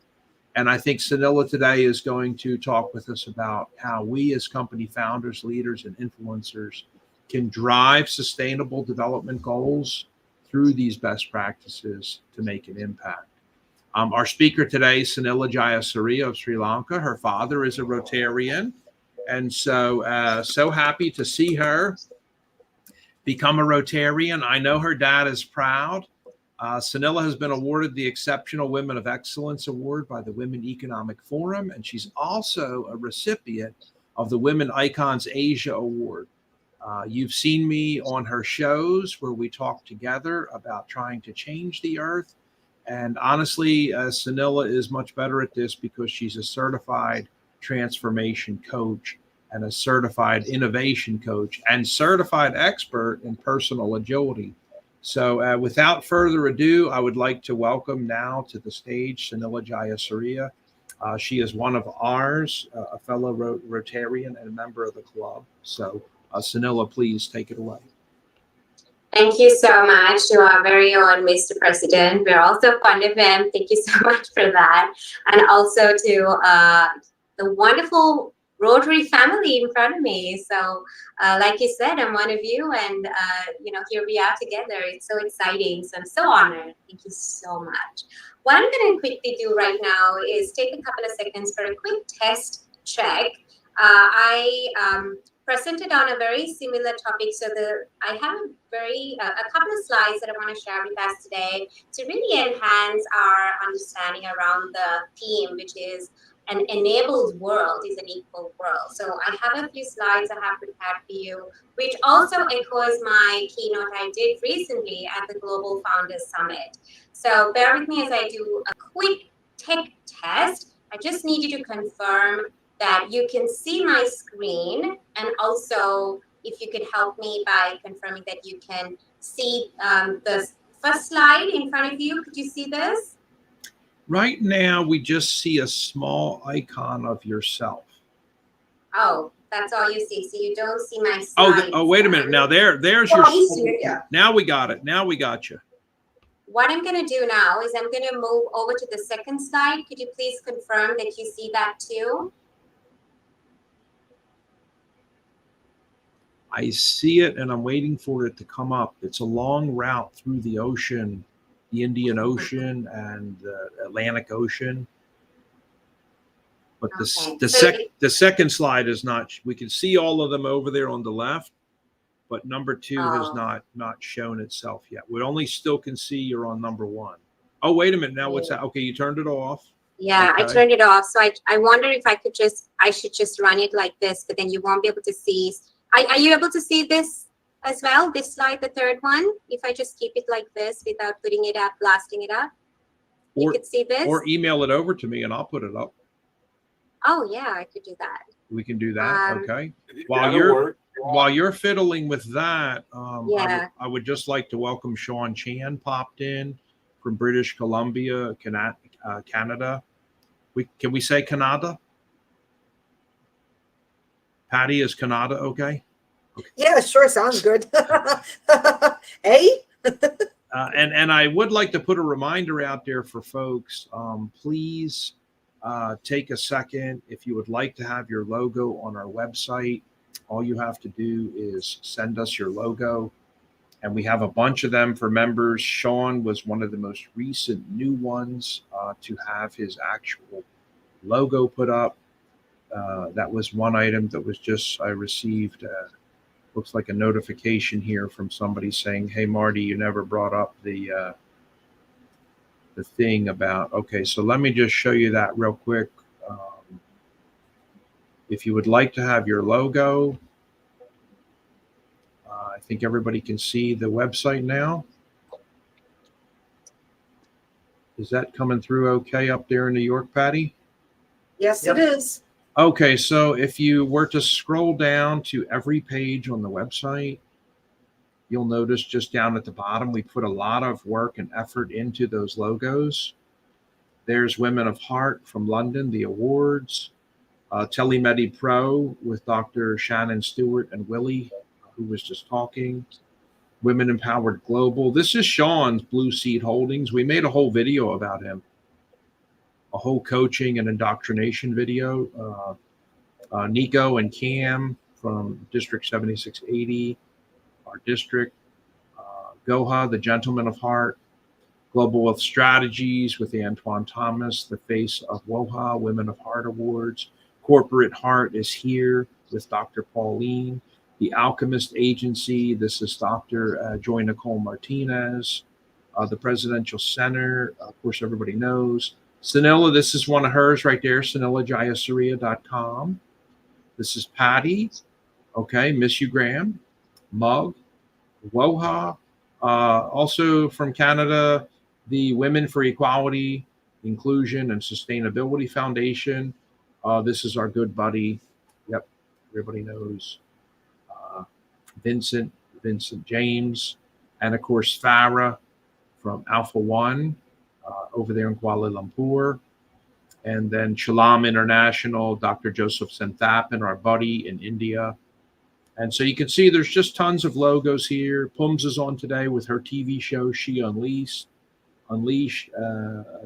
And I think Senela today is going to talk with us about how we as company founders, leaders, and influencers can drive sustainable development goals through these best practices to make an impact. Our speaker today, Senela Jayasuriya of Sri Lanka. Her father is a Rotarian. And so, so happy to see her become a Rotarian. I know her dad is proud. Senela has been awarded the Exceptional Women of Excellence Award by the Women Economic Forum, and she's also a recipient of the Women Icons Asia Award. You've seen me on her shows where we talk together about trying to change the earth. And honestly, Senela is much better at this because she's a certified transformation coach and a certified innovation coach and certified expert in personal agility. So without further ado, I would like to welcome now to the stage Senela Jayasuriya. She is one of ours, a fellow Rotarian and a member of the club. So Senela, please take it away. Thank you so much to our very own Mr. President. We're also fond of him. Thank you so much for that. And also to the wonderful Rotary family in front of me. So like you said, I'm one of you, and here we are together. It's so exciting. So I'm so honored. Thank you so much. What I'm going to quickly do right now is take a couple of seconds for a quick test check. I presented on a very similar topic, so I have a couple of slides that I want to share with us today to really enhance our understanding around the theme, which is an enabled world is an equal world. So I have a few slides I have prepared for you, which also echoes my keynote I did recently at the Global Founders Summit. So bear with me as I do a quick tech test. I just need you to confirm that you can see my screen, and also if you could help me by confirming that you can see the first slide in front of you. Could you see this? Right now, we just see a small icon of yourself. Oh, that's all you see. So you don't see my slides. Oh, wait a minute. Now there's your. Now we got it. Now we got you. What I'm going to do now is I'm going to move over to the second slide. Could you please confirm that you see that too? I see it, and I'm waiting for it to come up. It's a long route through the ocean, the Indian Ocean and the Atlantic Ocean. But the second slide is not. We can see all of them over there on the left, but number 2 has not shown itself yet. We only still can see you're on number 1. Oh, wait a minute. Now what's that? Okay, you turned it off. Yeah, okay. I turned it off. So I wonder if I should just run it like this, but then you won't be able to see. Are you able to see this as well? This slide, the third one, if I just keep it like this without putting it up, blasting it up, you could see this? Or email it over to me and I'll put it up. Oh yeah, I could do that. We can do that, okay. While you're fiddling with that, I would just like to welcome Sean Chan, popped in from British Columbia, Canada. Can we say Canada? Patty, is Canada okay? Yeah, sure, sounds good. Hey? And I would like to put a reminder out there for folks. Please take a second. If you would like to have your logo on our website, all you have to do is send us your logo. And we have a bunch of them for members. Sean was one of the most recent new ones to have his actual logo put up. That was one item that was I received, looks like a notification here from somebody saying, hey, Marty, you never brought up the the thing about, okay, so let me just show you that real quick. If you would like to have your logo, I think everybody can see the website now. Is that coming through okay up there in New York, Patty? Yes, it is. Okay, so if you were to scroll down to every page on the website, you'll notice just down at the bottom, we put a lot of work and effort into those logos. There's Women of Heart from London, the awards. Telemedi Pro with Dr. Shannon Stewart and Willie, who was just talking. Women Empowered Global. This is Sean's Blue Seed Holdings. We made a whole video about him, a whole coaching and indoctrination video. Nico and Cam from District 7680, our district. Goha, the Gentleman of Heart. Global Wealth Strategies with Antoine Thomas, the face of WOHA, Women of Heart Awards. Corporate Heart is here with Dr. Pauline. The Alchemist Agency, this is Dr. Joy Nicole Martinez. The Presidential Center, of course, everybody knows. Senela, this is one of hers right there, senelajayasuriya.com. This is Patty. Okay, Miss You Graham. Mug. WOHA. Also from Canada, the Women for Equality, Inclusion, and Sustainability Foundation. This is our good buddy. Yep, everybody knows. Vincent James, and of course Farah from Alpha One over there in Kuala Lumpur. And then Chalam International, Dr. Joseph Santhapan, our buddy in India. And so you can see there's just tons of logos here. Pums is on today with her TV show, She Unleashed.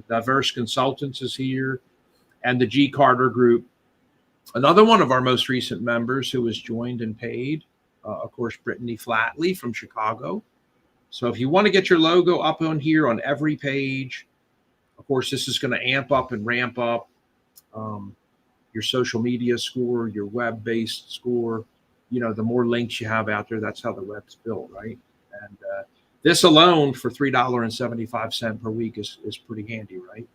Diverse Consultants is here. And the G. Carter Group, another one of our most recent members who has joined and paid, of course, Brittany Flatley from Chicago. So if you want to get your logo up on here on every page, of course, this is going to amp up and ramp up your social media score, your web-based score. You know, the more links you have out there, that's how the web's built, right? And this alone for $3.75 per week is pretty handy, right?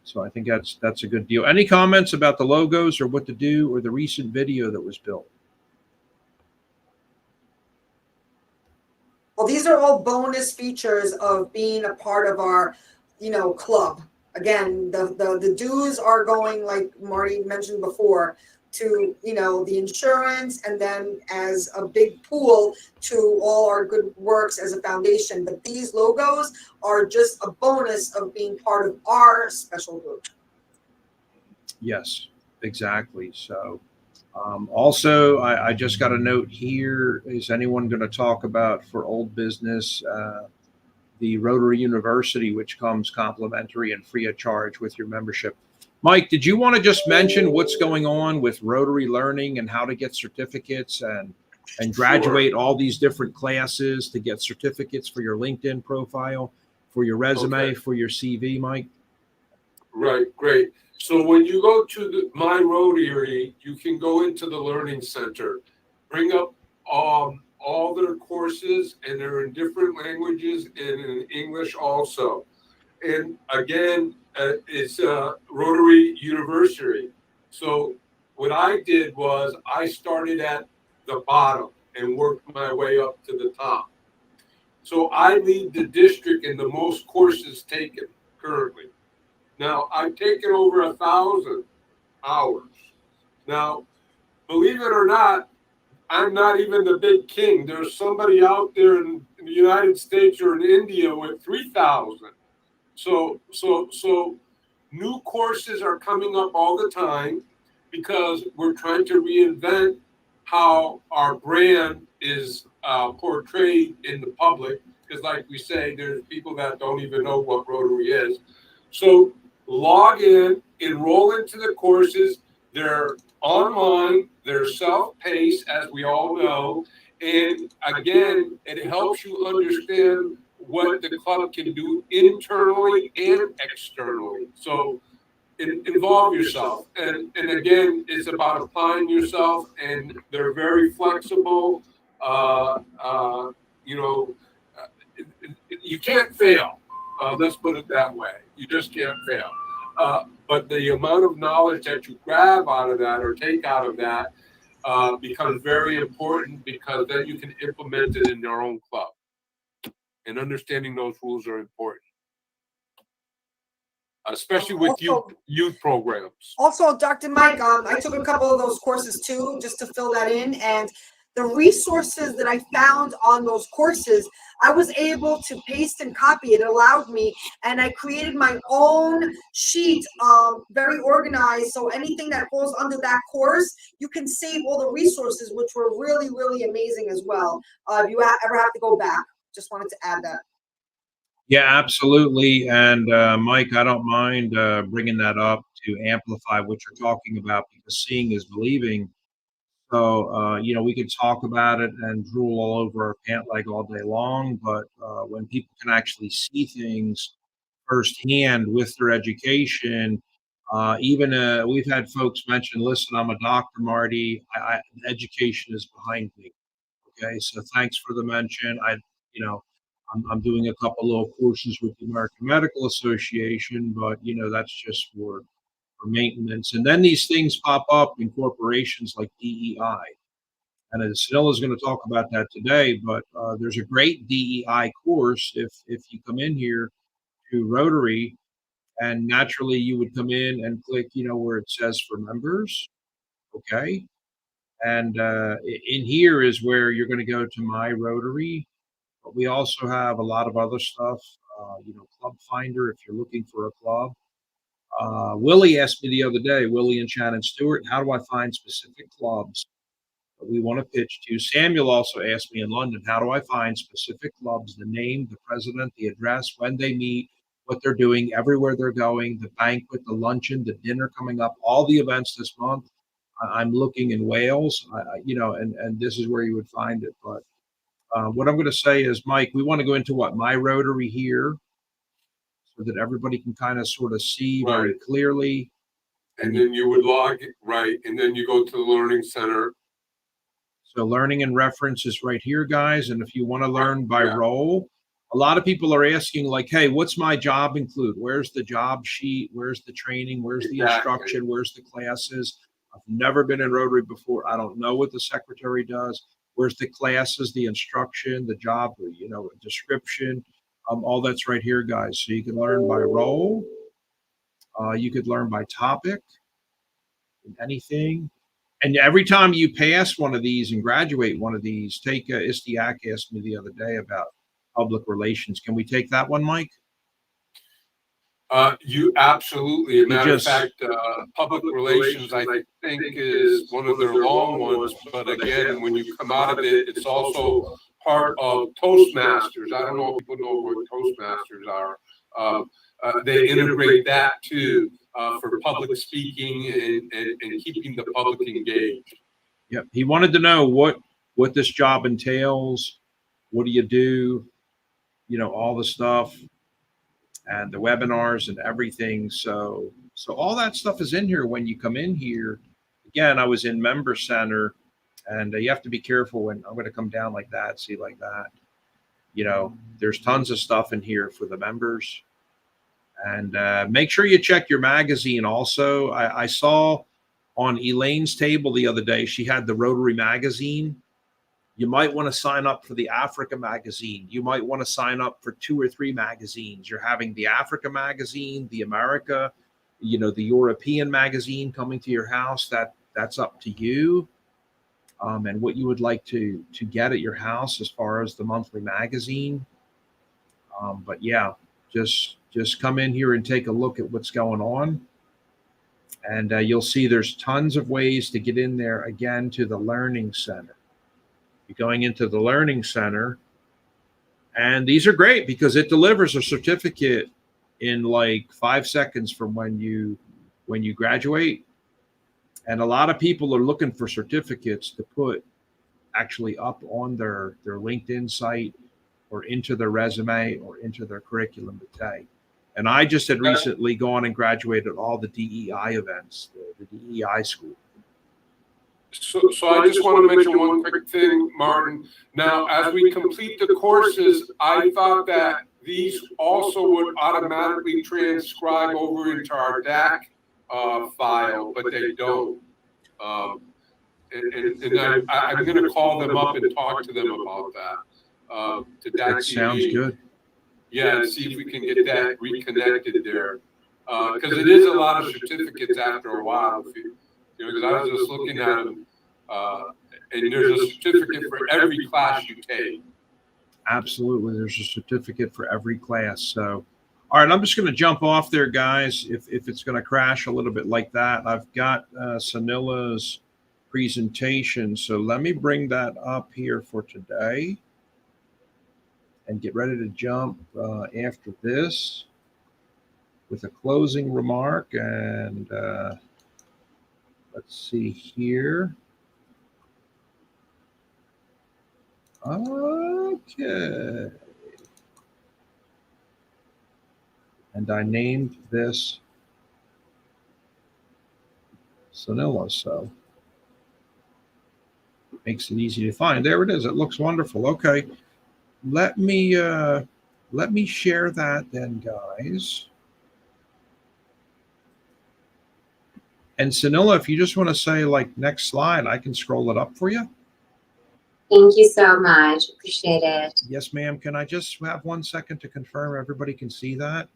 So I think that's a good deal. Any comments about the logos or what to do or the recent video that was built? Well, these are all bonus features of being a part of our, club. Again, the dues are going, like Marty mentioned before, to, the insurance, and then as a big pool to all our good works as a foundation. But these logos are just a bonus of being part of our special group. Yes, exactly. So also, I just got a note here. Is anyone going to talk about for old business, the Rotary University, which comes complimentary and free of charge with your membership? Mike, did you want to just mention what's going on with Rotary Learning and how to get certificates and graduate all these different classes to get certificates for your LinkedIn profile, for your resume, for your CV, Mike? Right, great. So when you go to My Rotary, you can go into the Learning Center, bring up all their courses, and they're in different languages and in English also. And again, it's Rotary University. So what I did was I started at the bottom and worked my way up to the top. So I lead the district in the most courses taken currently. Now, I've taken over 1,000 hours. Now, believe it or not, I'm not even the big king. There's somebody out there in the United States or in India with 3,000. So new courses are coming up all the time because we're trying to reinvent how our brand is portrayed in the public. Because like we say, there's people that don't even know what Rotary is. So log in, enroll into the courses. They're online, they're self-paced, as we all know. And again, it helps you understand what the club can do internally and externally. So involve yourself. And again, it's about applying yourself, and they're very flexible. You can't fail. Let's put it that way. You just can't fail. But the amount of knowledge that you grab out of that or take out of that becomes very important, because then you can implement it in your own club. And understanding those rules are important, especially with youth programs. Also, Dr. Mike, I took a couple of those courses too, just to fill that in. And the resources that I found on those courses, I was able to paste and copy. It allowed me, and I created my own sheet, very organized. So anything that falls under that course, you can save all the resources, which were really, really amazing as well. If you ever have to go back, just wanted to add that. Yeah, absolutely. And Mike, I don't mind bringing that up to amplify what you're talking about, because seeing is believing. So, you know, we could talk about it and drool all over our pant leg all day long, but when people can actually see things firsthand with their education, even we've had folks mention, listen, I'm a doctor, Marty, education is behind me. Okay, so thanks for the mention. You know, I'm doing a couple little courses with the American Medical Association, but you know, that's just for maintenance. And then these things pop up in corporations like DEI. And Senela is going to talk about that today, but there's a great DEI course if you come in here to Rotary, and naturally you would come in and click, you know, where it says for members. Okay. And in here is where you're going to go to My Rotary. But we also have a lot of other stuff, you know, Club Finder if you're looking for a club. Willie asked me the other day, Willie and Shannon Stewart, how do I find specific clubs that we want to pitch to? Samuel also asked me in London, how do I find specific clubs, the name, the president, the address, when they meet, what they're doing, everywhere they're going, the banquet, the luncheon, the dinner coming up, all the events this month. I'm looking in Wales, you know, and this is where you would find it. But what I'm going to say is, Mike, we want to go into what My Rotary here, so that everybody can kind of sort of see very clearly. And then you would log it, right, and then you go to the Learning Center. So learning and reference is right here, guys. And if you want to learn by role, a lot of people are asking, like, hey, what's my job include? Where's the job sheet? Where's the training? Where's the instruction? Where's the classes? I've never been in Rotary before. I don't know what the secretary does. Where's the classes, the instruction, the job, you know, description? All that's right here, guys. So you can learn by role. You could learn by topic, anything. And every time you pass one of these and graduate one of these, take Istiak asked me the other day about public relations. Can we take that one, Mike? You absolutely. As a matter of fact, public relations, I think, is one of their long ones. But again, when you come out of it, it's also part of Toastmasters. I don't know if people know what Toastmasters are. They integrate that too for public speaking and keeping the public engaged. Yep. He wanted to know what this job entails. What do you do? You know, all the stuff and the webinars and everything. So all that stuff is in here when you come in here. Again, I was in Member Center, and you have to be careful when I'm going to come down like that, see like that. You know, there's tons of stuff in here for the members. And make sure you check your magazine also. I saw on Elaine's table the other day, she had the Rotary magazine. You might want to sign up for the Africa magazine. You might want to sign up for 2 or 3 magazines. You're having the Africa magazine, the America, you know, the European magazine coming to your house. That's up to you. And what you would like to get at your house as far as the monthly magazine. But yeah, just come in here and take a look at what's going on. And you'll see there's tons of ways to get in there, again, to the Learning Center. You're going into the Learning Center, and these are great because it delivers a certificate in like 5 seconds from when you graduate. And a lot of people are looking for certificates to put actually up on their LinkedIn site or into their resume or into their curriculum vitae. And I just had recently gone and graduated all the DEI events, the DEI school. So I just want to mention one quick thing, Martin. Now, as we complete the courses, I thought that these also would automatically transcribe over into our DAC file, but they don't. And I'm going to call them up and talk to them about that. To That sounds good. Yeah, and see if we can get that reconnected there. Because it is a lot of certificates after a while. Because I was just looking at them, and there's a certificate for every class you take. Absolutely. There's a certificate for every class. So, all right, I'm just going to jump off there, guys. If it's going to crash a little bit like that, I've got Senela's presentation. So let me bring that up here for today and get ready to jump after this with a closing remark. And let's see here. Okay. And I named this Senela, so it makes it easy to find. There it is. It looks wonderful. Okay. Let me share that then, guys. And Senela, if you just want to say like next slide, I can scroll it up for you. Thank you so much. Appreciate it. Yes, ma'am. Can I just have 1 second to confirm everybody can see that?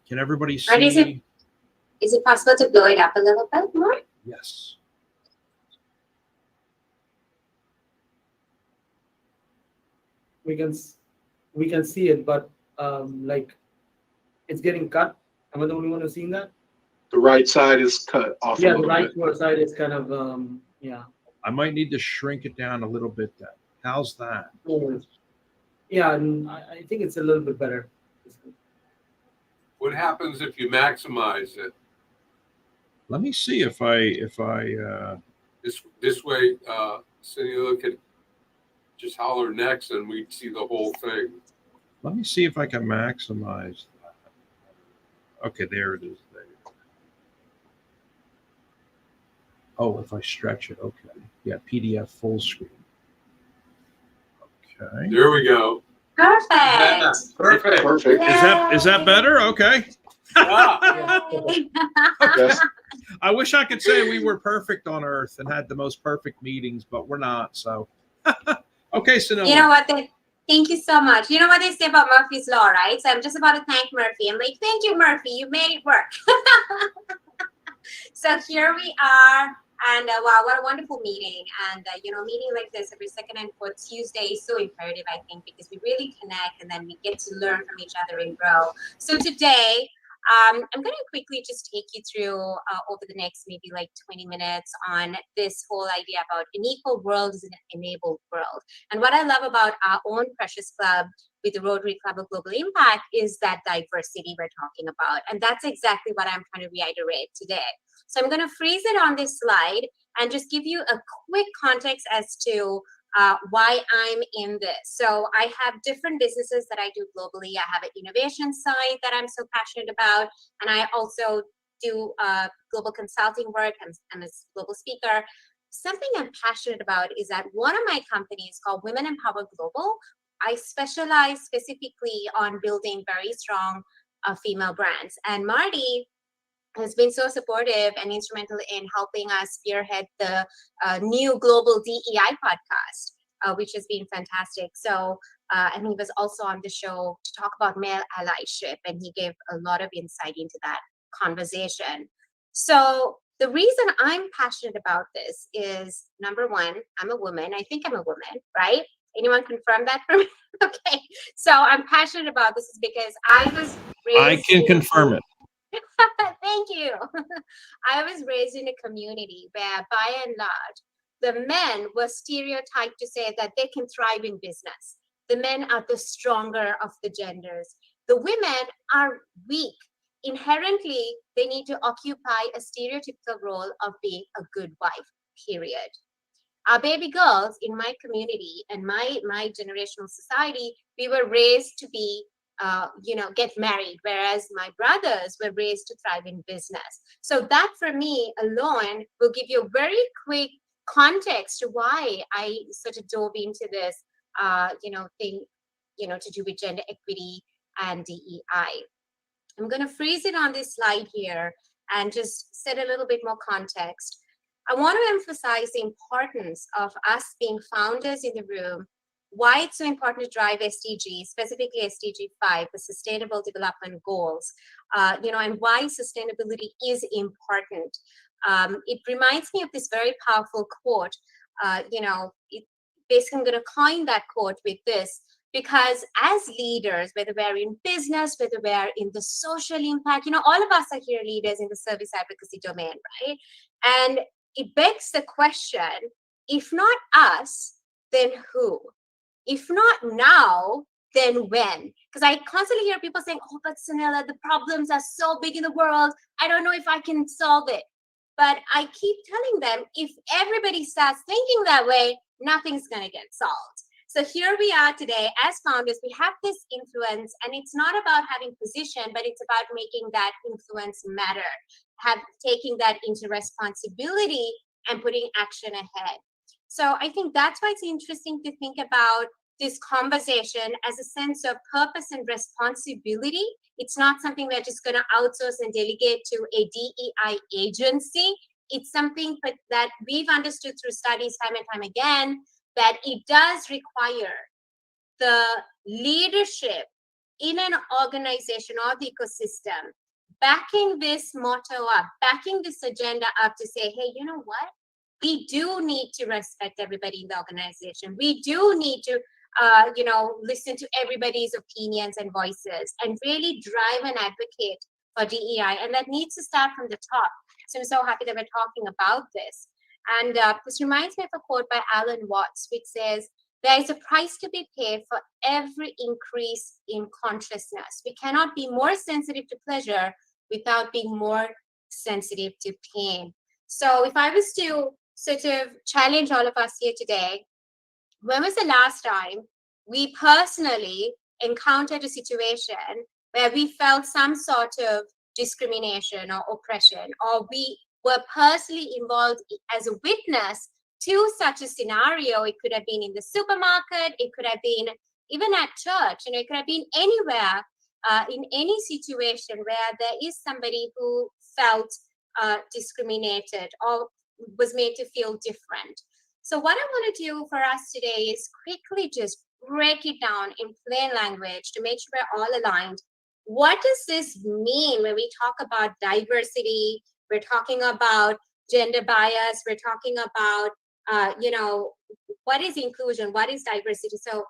Can everybody see? Right, is it possible to blow it up a little bit more? Yes. We can see it, but like it's getting cut. Am I the only one who's seeing that? The right side is cut off. Yeah, the right side is kind of yeah. I might need to shrink it down a little bit then. How's that? Yeah, and I think it's a little bit better. What happens if you maximize it? Let me see if I this way, Senela could just holler next and we'd see the whole thing. let me see if I can maximize that. Okay, there it is. There. Oh, if I stretch it, okay. Yeah, PDF full screen. Okay. There we go. Perfect. Yeah, perfect. Perfect. Is that better? Okay. Yes. I wish I could say we were perfect on Earth and had the most perfect meetings, but we're not. So, okay, Senela. You know what? Thank you so much. You know what they say about Murphy's Law, right? So I'm just about to thank Murphy. I'm like, thank you, Murphy. You made it work. So here we are. And wow, what a wonderful meeting. And, meeting like this every second and fourth Tuesday is so imperative, I think, because we really connect and then we get to learn from each other and grow. So today, I'm going to quickly just take you through over the next maybe like 20 minutes on this whole idea about an equal world is an enabled world. And what I love about our own precious club with the Rotary Club of Global Impact is that diversity we're talking about. And that's exactly what I'm trying to reiterate today. So I'm going to freeze it on this slide and just give you a quick context as to why I'm in this. So I have different businesses that I do globally. I have an innovation side that I'm so passionate about. And I also do global consulting work. I'm a global speaker. Something I'm passionate about is that one of my companies called Women Empower Global, I specialize specifically on building very strong female brands. And Marty has been so supportive and instrumental in helping us spearhead the new global DEI podcast, which has been fantastic. So, and he was also on the show to talk about male allyship, and he gave a lot of insight into that conversation. So the reason I'm passionate about this is, number one, I'm a woman. I think I'm a woman, right? Anyone confirm that for me? Okay. So I'm passionate about this is because I was raised. I can confirm it. Thank you. I was raised in a community where, by and large, the men were stereotyped to say that they can thrive in business. The men are the stronger of the genders. The women are weak. Inherently, they need to occupy a stereotypical role of being a good wife, period. Our baby girls in my community and my generational society, we were raised to be get married, whereas my brothers were raised to thrive in business. So that for me alone will give you a very quick context to why I sort of dove into this thing, to do with gender equity and DEI. I'm going to freeze it on this slide here and just set a little bit more context. I want to emphasize the importance of us being founders in the room, why it's so important to drive SDG, specifically SDG 5, the Sustainable Development Goals, and why sustainability is important. It reminds me of this very powerful quote. Basically, I'm going to coin that quote with this, because as leaders, whether we're in business, whether we're in the social impact, all of us are here leaders in the service advocacy domain, right? And it begs the question, if not us, then who? If not now, then when? Because I constantly hear people saying, oh, but Senela, the problems are so big in the world. I don't know if I can solve it. But I keep telling them, if everybody starts thinking that way, nothing's going to get solved. So here we are today as founders. We have this influence, and it's not about having position, but it's about making that influence matter, taking that into responsibility and putting action ahead. So I think that's why it's interesting to think about this conversation as a sense of purpose and responsibility. It's not something we're just going to outsource and delegate to a DEI agency. It's something that we've understood through studies time and time again, that it does require the leadership in an organization or the ecosystem backing this motto up, backing this agenda up to say, hey, you know what? We do need to respect everybody in the organization. We do need to, listen to everybody's opinions and voices and really drive and advocate for DEI. And that needs to start from the top. So I'm so happy that we're talking about this. And this reminds me of a quote by Alan Watts, which says, there is a price to be paid for every increase in consciousness. We cannot be more sensitive to pleasure without being more sensitive to pain. So if I was to sort of challenge all of us here today, when was the last time we personally encountered a situation where we felt some sort of discrimination or oppression, or we were personally involved as a witness to such a scenario? It could have been in the supermarket, it could have been even at church, it could have been anywhere, in any situation where there is somebody who felt discriminated or was made to feel different. So what I want to do for us today is quickly just break it down in plain language to make sure we're all aligned. What does this mean when we talk about diversity? We're talking about gender bias. We're talking about, what is inclusion? What is diversity? So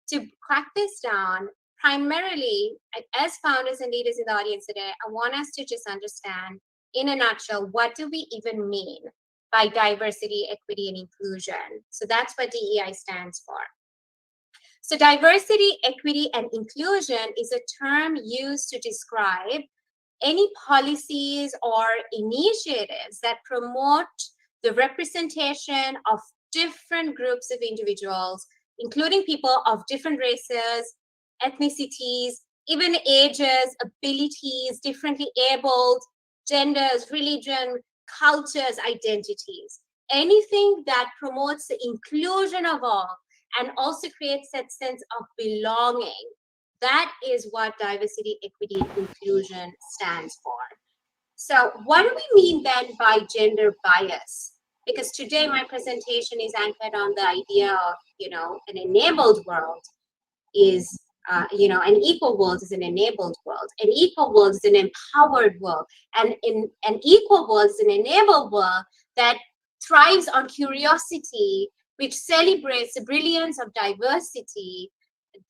to crack this down, primarily, as founders and leaders in the audience today, I want us to just understand, in a nutshell, what do we even mean by diversity, equity, and inclusion? So that's what DEI stands for. So diversity, equity, and inclusion is a term used to describe any policies or initiatives that promote the representation of different groups of individuals, including people of different races, ethnicities, even ages, abilities, differently abled, genders, religion, cultures, identities. Anything that promotes the inclusion of all and also creates that sense of belonging. That is what diversity, equity, and inclusion stands for. So what do we mean then by gender bias? Because today my presentation is anchored on the idea of, an enabled world is, an equal world is an enabled world. An equal world is an empowered world. And an equal world is an enabled world that thrives on curiosity, which celebrates the brilliance of diversity,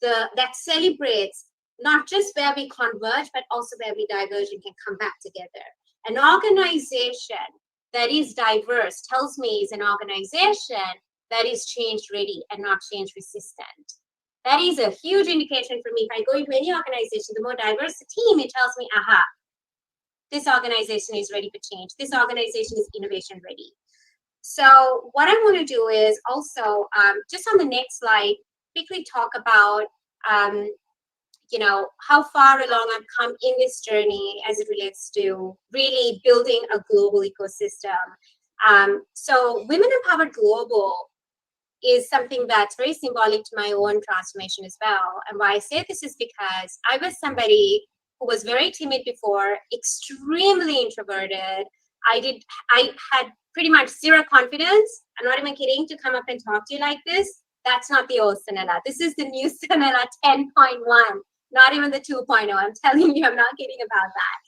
that celebrates not just where we converge, but also where we diverge and can come back together. An organization that is diverse tells me is an organization that is change ready and not change resistant. That is a huge indication for me. If I go into any organization, the more diverse the team, it tells me, aha, this organization is ready for change. This organization is innovation ready. So what I want to do is also, just on the next slide, quickly talk about, how far along I've come in this journey as it relates to really building a global ecosystem. So Women Empowered Global is something that's very symbolic to my own transformation as well. And why I say this is because I was somebody who was very timid before, extremely introverted. I had pretty much zero confidence. I'm not even kidding, to come up and talk to you like this. That's not the old Senela. This is the new Senela 10.1, not even the 2.0. I'm telling you, I'm not kidding about that.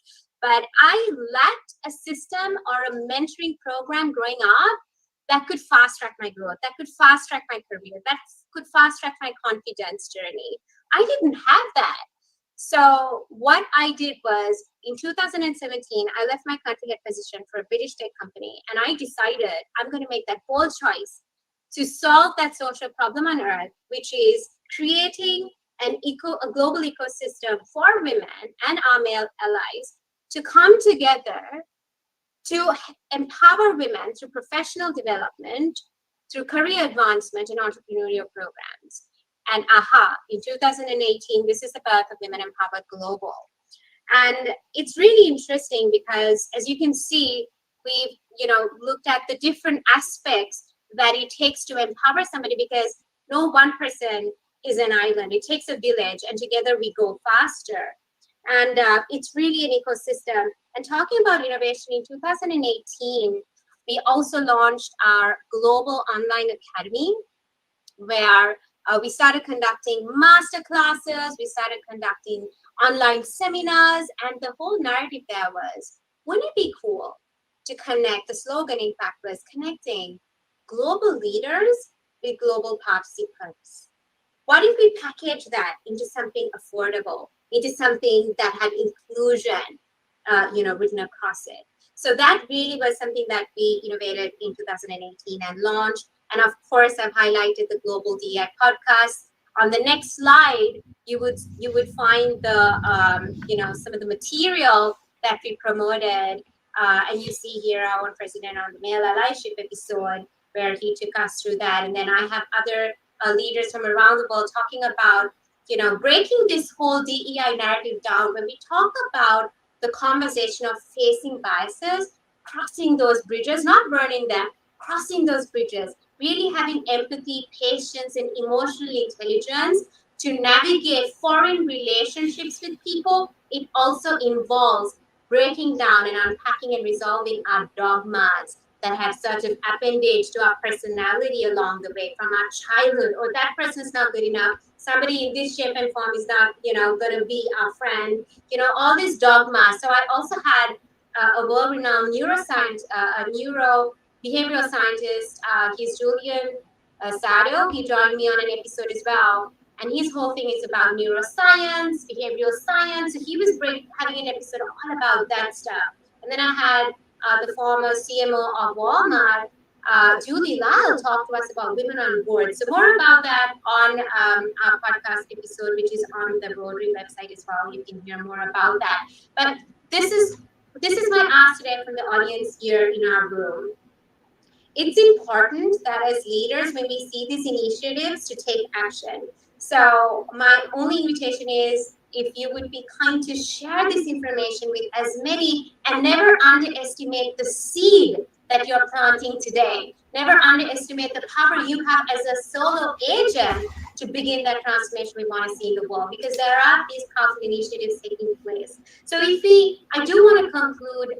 But I lacked a system or a mentoring program growing up that could fast track my growth, that could fast track my career, that could fast track my confidence journey. I didn't have that. So what I did was, in 2017, I left my country head position for a British tech company, and I decided I'm going to make that bold choice to solve that social problem on earth, which is creating a global ecosystem for women and our male allies to come together to empower women through professional development, through career advancement and entrepreneurial programs. And in 2018, this is the birth of Women Empowered Global. And it's really interesting because, as you can see, we've looked at the different aspects that it takes to empower somebody, because no one person is an island. It takes a village, and together we go faster. And it's really an ecosystem. And talking about innovation, in 2018, we also launched our Global Online Academy, where we started conducting master classes, we started conducting online seminars, and the whole narrative there was, wouldn't it be cool to connect? The slogan, in fact, was connecting global leaders with global participants. What if we package that into something affordable, into something that had inclusion, written across it? So that really was something that we innovated in 2018 and launched. And of course, I've highlighted the Global DEI podcast. On the next slide, you would find the some of the material that we promoted, and you see here our president on the male allyship episode, where he took us through that. And then I have other leaders from around the world talking about breaking this whole DEI narrative down. When we talk about the conversation of facing biases, crossing those bridges, not burning them, crossing those bridges, really having empathy, patience, and emotional intelligence to navigate foreign relationships with people, it also involves breaking down and unpacking and resolving our dogmas that have such an appendage to our personality along the way from our childhood. Or that person's not good enough. Somebody in this shape and form is not, going to be our friend. All these dogmas. So I also had a world-renowned neuroscience, behavioral scientist. He's Julian Sado. He joined me on an episode as well. And his whole thing is about neuroscience, behavioral science. So he was having an episode all about that stuff. And then I had the former CMO of Walmart, Julie Lyle, talk to us about women on board. So more about that on our podcast episode, which is on the Rotary website as well. You can hear more about that. But this is my ask today from the audience here in our room. It's important that as leaders, when we see these initiatives, to take action. So my only invitation is, if you would be kind to share this information with as many, and never underestimate the seed that you're planting today. Never underestimate the power you have as a solo agent to begin that transformation we want to see in the world, because there are these powerful initiatives taking place. So I do want to conclude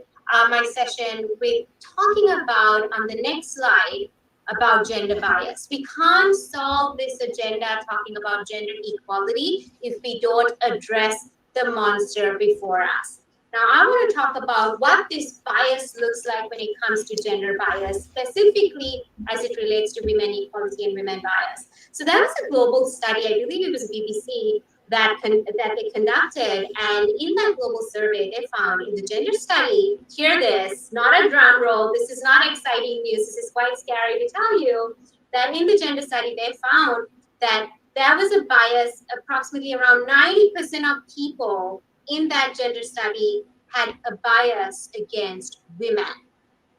my session with talking about, on the next slide, about gender bias. We can't solve this agenda talking about gender equality if we don't address the monster before us. Now, I want to talk about what this bias looks like when it comes to gender bias, specifically as it relates to women equality and women bias. So there was a global study, I believe it was BBC, that they conducted, and in that global survey, they found in the gender study, hear this, not a drum roll, this is not exciting news, this is quite scary to tell you, that in the gender study, they found that there was a bias. Approximately around 90% of people in that gender study had a bias against women.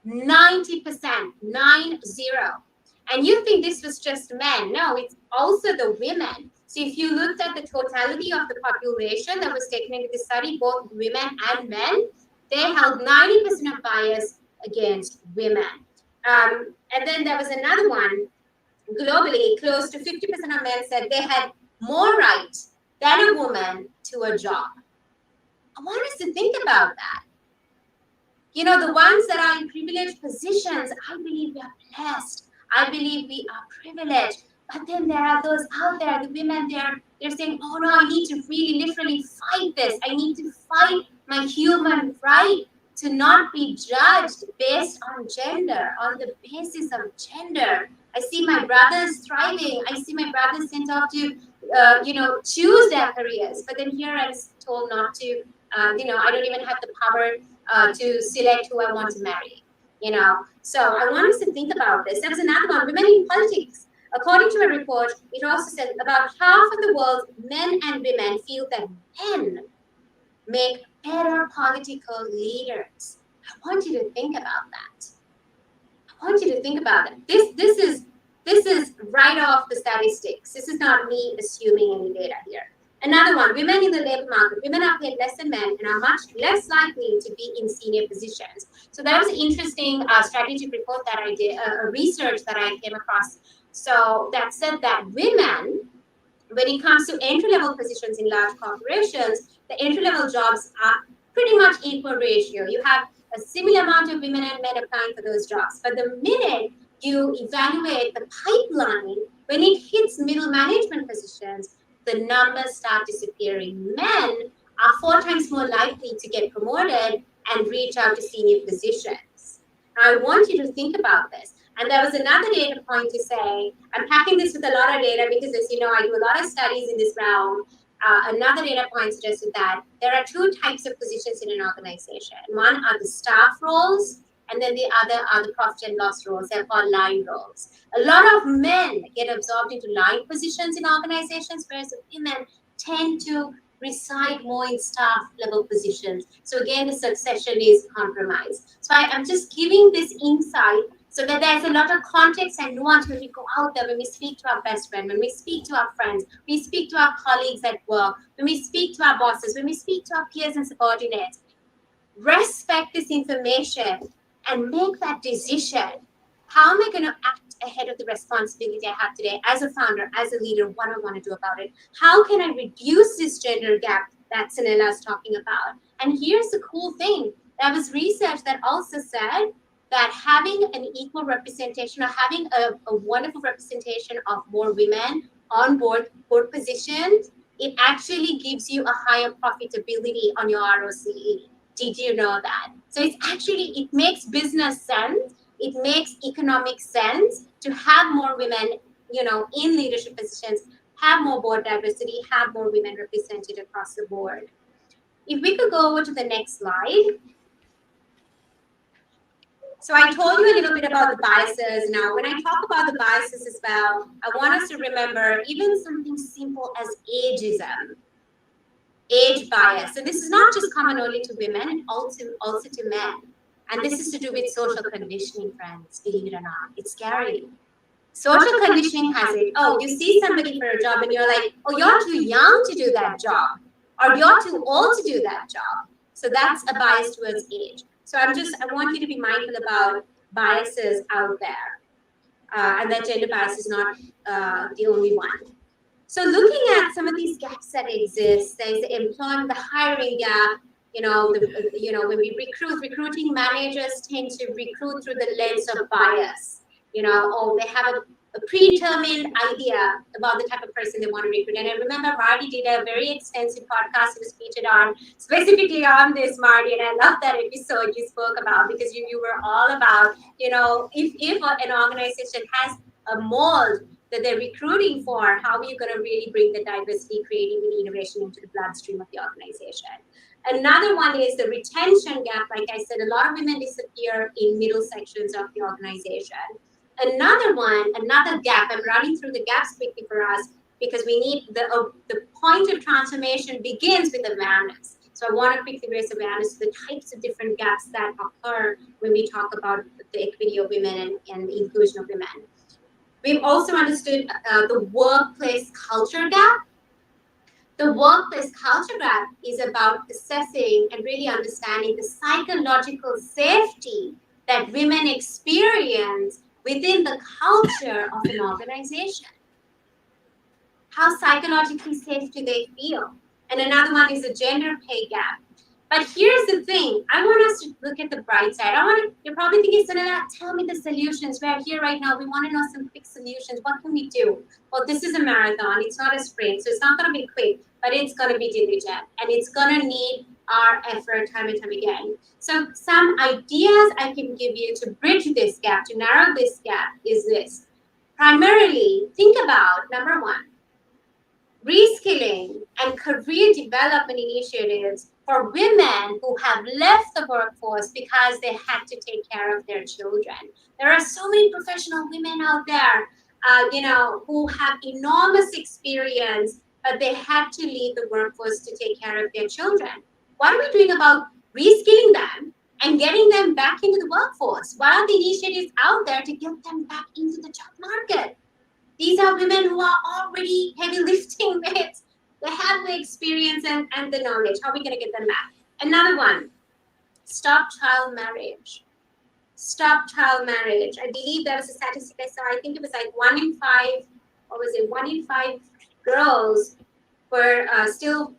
90%, 90. And you think this was just men. No, it's also the women. So if you looked at the totality of the population that was taken into the study, both women and men, they held 90% of bias against women. And then there was another one globally, close to 50% of men said they had more right than a woman to a job. I want us to think about that. You know, the ones that are in privileged positions, I believe we are blessed. I believe we are privileged. But then there are those out there, the women, they're saying, oh no, I need to really literally fight this. I need to fight my human right to not be judged based on gender, on the basis of gender. I see my brothers thriving. I see my brothers sent off to, choose their careers. But then here I'm told not to, I don't even have the power to select who I want to marry, So I want us to think about this. There was another one, women in politics. According to a report, it also said about half of the world's men and women feel that men make better political leaders. I want you to think about that. I want you to think about it. This is right off the statistics. This is not me assuming any data here. Another one, women in the labor market. Women are paid less than men and are much less likely to be in senior positions. So that was an interesting strategic report that I did, research that I came across. So that said that women, when it comes to entry-level positions in large corporations, the entry-level jobs are pretty much equal ratio. You have a similar amount of women and men applying for those jobs. But the minute you evaluate the pipeline, when it hits middle management positions, the numbers start disappearing. Men are 4 times more likely to get promoted and reach out to senior positions. Now, I want you to think about this. And there was another data point to say, I'm packing this with a lot of data because, as you know, I do a lot of studies in this realm. Another data point suggested that there are 2 types of positions in an organization. One are the staff roles, and then the other are the profit and loss roles. They're called line roles. A lot of men get absorbed into line positions in organizations, whereas women tend to reside more in staff level positions. So again, the succession is compromised. So I'm just giving this insight so that there's a lot of context and nuance when we go out there, when we speak to our best friend, when we speak to our friends, we speak to our colleagues at work, when we speak to our bosses, when we speak to our peers and subordinates. Respect this information and make that decision. How am I going to act ahead of the responsibility I have today as a founder, as a leader? What do I want to do about it? How can I reduce this gender gap that Senela is talking about? And here's the cool thing. There was research that also said that having an equal representation or having a wonderful representation of more women on board positions, it actually gives you a higher profitability on your ROCE. Did you know that? So it makes business sense. It makes economic sense to have more women, in leadership positions, have more board diversity, have more women represented across the board. If we could go over to the next slide. So I told you a little bit about the biases. Now, when I talk about the biases as well, I want us to remember even something simple as ageism. Age bias. So this is not just common only to women, also to men. And this is to do with social conditioning, friends, believe it or not. It's scary. Social conditioning has it. Oh, you see somebody for a job and you're like, oh, you're too young to do that job. Or you're too old to do that job. So that's a bias towards age. So I want you to be mindful about biases out there. And that gender bias is not the only one. So looking at some of these gaps that exist, there's the employment, the hiring gap. When we recruiting managers tend to recruit through the lens of bias. Or they have a predetermined idea about the type of person they want to recruit. And I remember Marty did a very extensive podcast it was featured on, specifically on this, Marty, and I love that episode you spoke about because you were all about, if an organization has a mold that they're recruiting for, how are you going to really bring the diversity, creativity, innovation into the bloodstream of the organization? Another one is the retention gap. Like I said, a lot of women disappear in middle sections of the organization. Another gap, I'm running through the gaps quickly for us because we need the point of transformation begins with awareness. So I want to quickly raise awareness to the types of different gaps that occur when we talk about the equity of women and the inclusion of women. We've also understood the workplace culture gap. The workplace culture gap is about assessing and really understanding the psychological safety that women experience within the culture of an organization. How psychologically safe do they feel? And another one is the gender pay gap. But here's the thing, I want us to look at the bright side. You're probably thinking, Senela, tell me the solutions. We're here right now. We want to know some quick solutions. What can we do? Well, this is a marathon. It's not a sprint. So it's not going to be quick, but it's going to be diligent. And it's going to need our effort time and time again. So some ideas I can give you to bridge this gap, to narrow this gap is this. Primarily, think about, number one, reskilling and career development initiatives for women who have left the workforce because they had to take care of their children. There are so many professional women out there, who have enormous experience, but they had to leave the workforce to take care of their children. What are we doing about reskilling them and getting them back into the workforce? What are the initiatives out there to get them back into the job market? These are women who are already heavy lifting weights. They have the experience and the knowledge. How are we going to get them back? Another one, stop child marriage. Stop child marriage. I believe there was a statistic I saw. I think it was like 1 in 5, or was it 1 in 5 girls were still,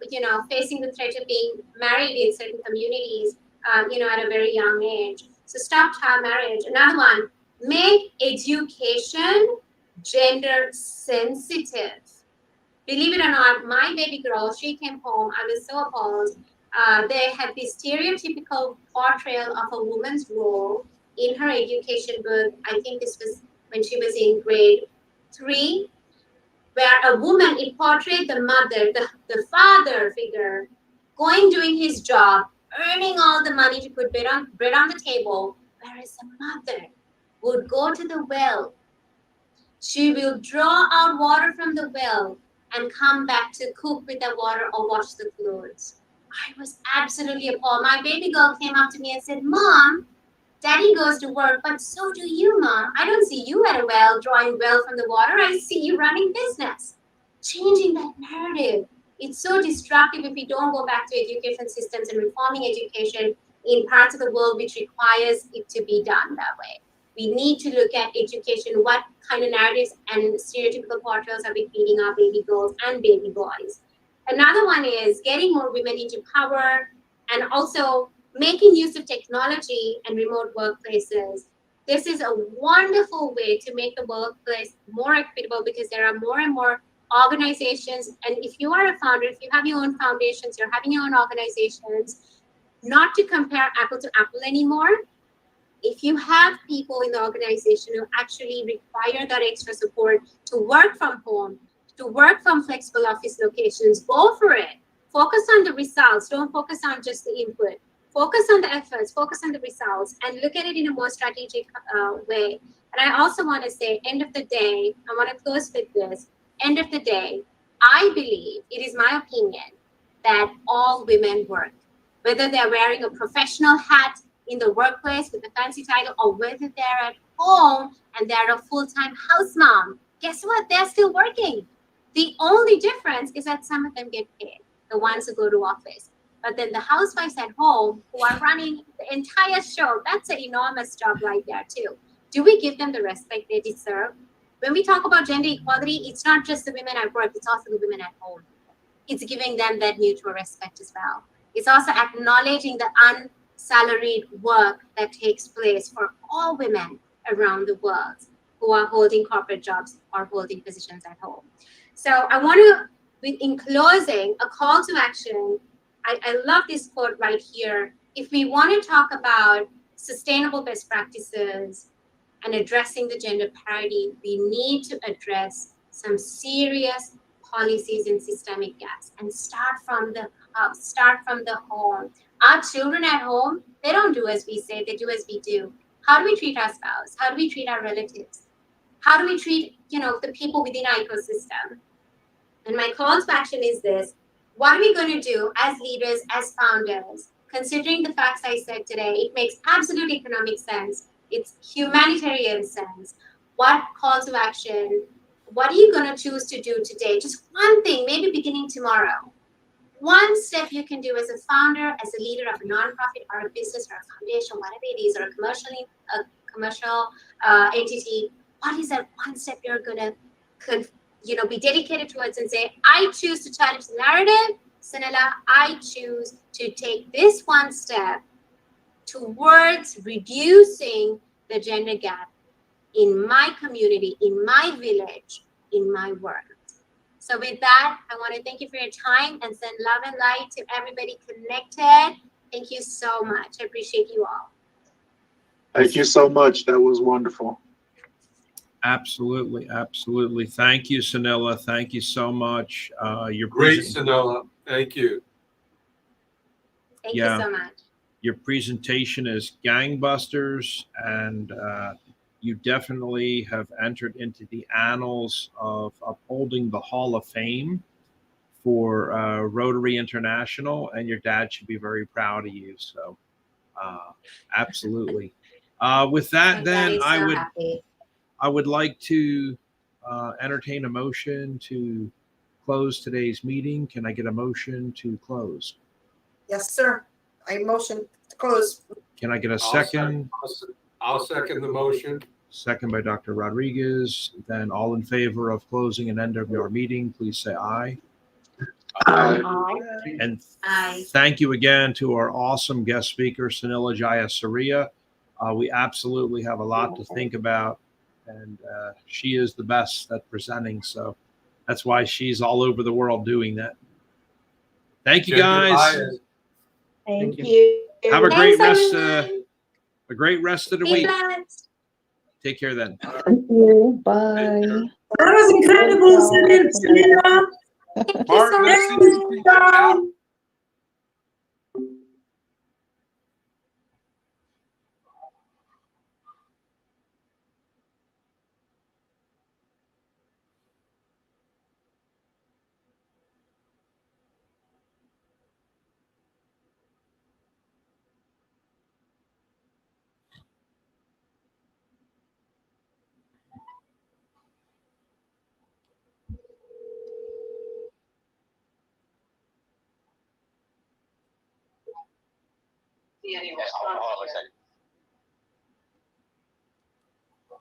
facing the threat of being married in certain communities, at a very young age. So stop child marriage. Another one, make education gender sensitive. Believe it or not, my baby girl, she came home, I was so appalled. They had this stereotypical portrayal of a woman's role in her education book. I think this was when she was in grade 3, where a woman, it portrayed the mother, the father figure, doing his job, earning all the money to put bread on the table, whereas the mother would go to the well. She will draw out water from the well and come back to cook with the water or wash the clothes. I was absolutely appalled. My baby girl came up to me and said, Mom, Daddy goes to work, but so do you, Mom. I don't see you at a well drawing well from the water. I see you running business. Changing that narrative. It's so destructive if we don't go back to education systems and reforming education in parts of the world which requires it to be done that way. We need to look at education, what kind of narratives and stereotypical portrayals are we feeding our baby girls and baby boys. Another one is getting more women into power and also making use of technology and remote workplaces. This is a wonderful way to make the workplace more equitable because there are more and more organizations. And if you are a founder, if you have your own foundations, you're having your own organizations, not to compare apple to apple anymore. If you have people in the organization who actually require that extra support to work from home, to work from flexible office locations, go for it. Focus on the results. Don't focus on just the input. Focus on the efforts, focus on the results, and look at it in a more strategic way. And I also want to say, end of the day, I want to close with this. End of the day, I believe, it is my opinion, that all women work. Whether they're wearing a professional hat in the workplace with a fancy title, or whether they're at home and they're a full-time house mom, guess what? They're still working. The only difference is that some of them get paid, the ones who go to office. But then the housewives at home who are running the entire show, that's an enormous job right there too. Do we give them the respect they deserve? When we talk about gender equality, it's not just the women at work, it's also the women at home. It's giving them that mutual respect as well. It's also acknowledging the unsalaried work that takes place for all women around the world who are holding corporate jobs or holding positions at home. So I want to, in closing, a call to action. I love this quote right here. If we want to talk about sustainable best practices and addressing the gender parity, we need to address some serious policies and systemic gaps and start from the house, start from the home. Our children at home, they don't do as we say, they do as we do. How do we treat our spouse? How do we treat our relatives? How do we treat, the people within our ecosystem? And my call to action is this. What are we going to do as leaders, as founders? Considering the facts I said today, it makes absolute economic sense. It's humanitarian sense. What call to action? What are you going to choose to do today? Just one thing, maybe beginning tomorrow. One step you can do as a founder, as a leader of a nonprofit or a business or a foundation, whatever it is, or a commercial entity, what is that one step you're gonna be dedicated towards and say, I choose to challenge the narrative, Senela, I choose to take this one step towards reducing the gender gap in my community, in my village, in my world. So with that, I want to thank you for your time and send love and light to everybody connected. Thank you so much. I appreciate you all. Thank you so much. That was wonderful. Absolutely, absolutely. Thank you, Senela. Thank you so much. You're Great, Senela. Thank you. Thank you so much. Your presentation is gangbusters, and you definitely have entered into the annals of upholding the Hall of Fame for Rotary International, and your dad should be very proud of you. So, absolutely. With that, then I would like to entertain a motion to close today's meeting. Can I get a motion to close? Yes, sir. I motion to close. Can I get a second? I'll second the motion. Second by Dr. Rodriguez. Then all in favor of closing and end of our meeting, please say aye. Aye. And thank you again to our awesome guest speaker, Senela Jayasuriya. We absolutely have a lot to think about, and she is the best at presenting. So that's why she's all over the world doing that. Thank you, guys. Thank you. Have a great rest. A great rest of the week. Blessed. Take care then. Thank you. Bye. That was incredible, Senela. Thank you so much.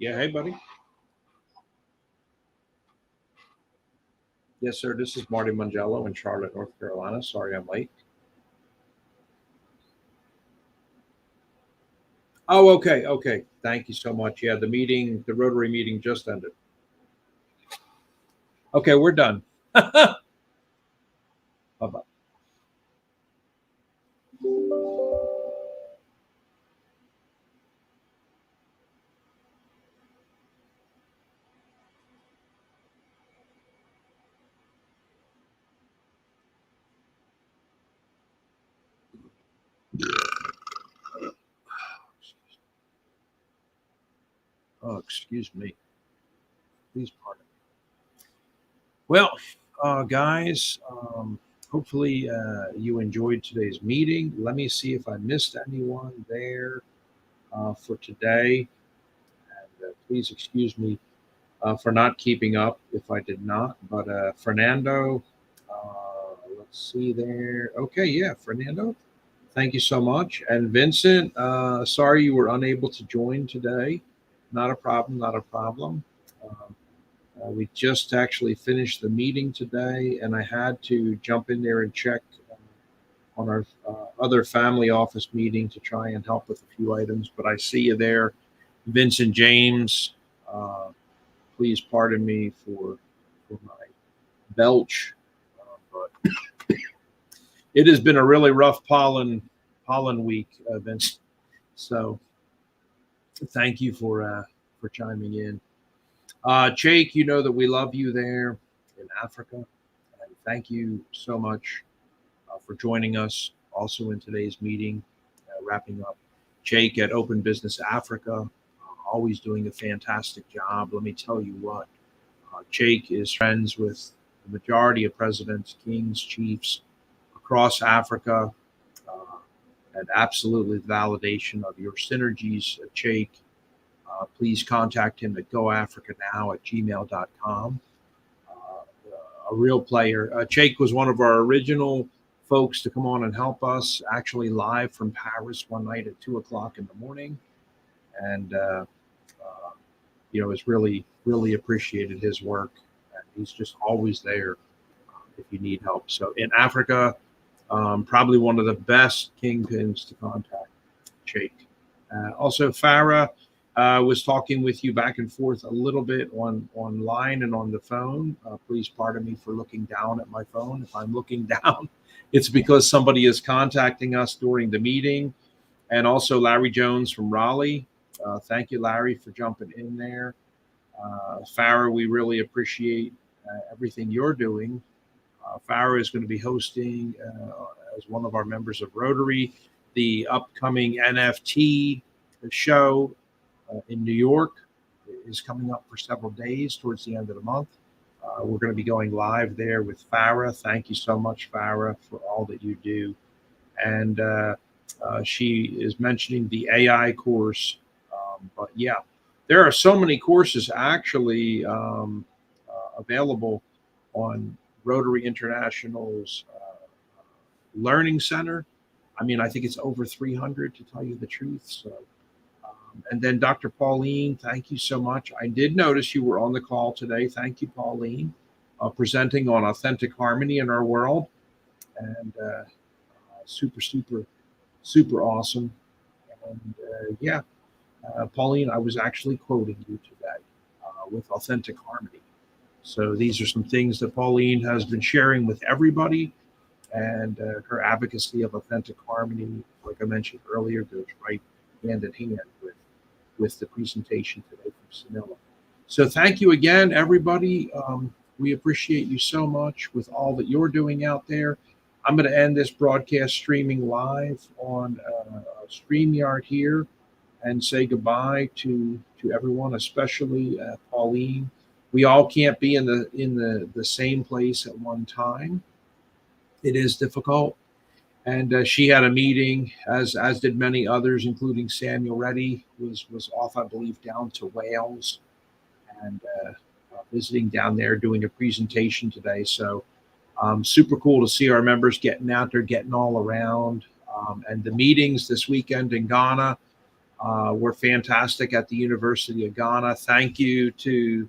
Yeah, hey, buddy. Yes, sir. This is Marty Mangello in Charlotte, North Carolina. Sorry I'm late. Oh, okay. Okay. Thank you so much. Yeah, the Rotary meeting just ended. Okay, we're done. Bye-bye. Oh, excuse me. Please pardon me. Well, guys, hopefully you enjoyed today's meeting. Let me see if I missed anyone there for today. And please excuse me for not keeping up if I did not. But Fernando, let's see there. Okay, yeah, Fernando. Thank you so much. And Vincent, sorry you were unable to join today. Not a problem, not a problem. We just actually finished the meeting today, and I had to jump in there and check on our other family office meeting to try and help with a few items. But I see you there, Vincent James. Please pardon me for my belch, but it has been a really rough pollen week, Vince. So thank you for chiming in. Jake, you know that we love you there in Africa. And thank you so much for joining us also in today's meeting, wrapping up. Jake at Open Business Africa, always doing a fantastic job. Let me tell you what, Jake is friends with the majority of presidents, kings, chiefs across Africa, and absolutely validation of your synergies, Jake. Please contact him at goafricanow@gmail.com. A real player. Jake was one of our original folks to come on and help us, actually live from Paris one night at 2 o'clock in the morning. and has really, really appreciated his work. And he's just always there if you need help. So in Africa, probably one of the best kingpins to contact, Jake. Also, Farah was talking with you back and forth a little bit online and on the phone. Please pardon me for looking down at my phone. If I'm looking down, it's because somebody is contacting us during the meeting. And also Larry Jones from Raleigh. Thank you, Larry, for jumping in there. Farah, we really appreciate everything you're doing. Farah is going to be hosting, as one of our members of Rotary, the upcoming NFT show in New York. Is coming up for several days towards the end of the month. We're going to be going live there with Farah. Thank you so much, Farah, for all that you do. And she is mentioning the AI course. But yeah, there are so many courses actually available on Rotary International's Learning Center. I mean, I think it's over 300 to tell you the truth. So, and then Dr. Pauline, thank you so much. I did notice you were on the call today. Thank you, Pauline, presenting on authentic harmony in our world. And super, super, super awesome. And yeah, Pauline, I was actually quoting you today with authentic harmony. So these are some things that Pauline has been sharing with everybody, and her advocacy of authentic harmony, like I mentioned earlier, goes right hand in hand with the presentation today from Senela. So thank you again, everybody. We appreciate you so much with all that you're doing out there. I'm going to end this broadcast streaming live on StreamYard here and say goodbye to everyone, especially Pauline. We all can't be in the same place at one time. It is difficult. And she had a meeting, as did many others, including Samuel Reddy, was off, I believe, down to Wales and visiting down there, doing a presentation today. So super cool to see our members getting out there, getting all around. And the meetings this weekend in Ghana were fantastic at the University of Ghana. Thank you to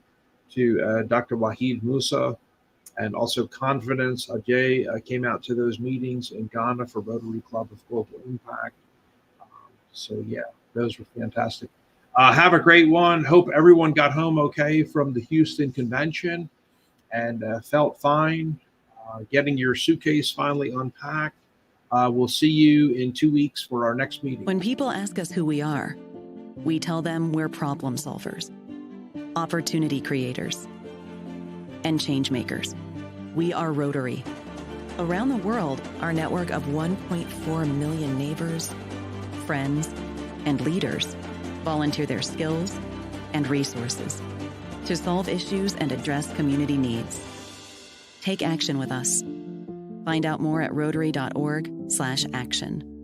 Dr. Wahid Musa, and also Confidence. Ajay came out to those meetings in Ghana for Rotary Club of Global Impact. So yeah, those were fantastic. Have a great one. Hope everyone got home okay from the Houston convention and felt fine. Getting your suitcase finally unpacked. We'll see you in 2 weeks for our next meeting. When people ask us who we are, we tell them we're problem solvers, opportunity creators, and change makers. We are Rotary. Around the world, our network of 1.4 million neighbors, friends, and leaders volunteer their skills and resources to solve issues and address community needs. Take action with us. Find out more at rotary.org/action.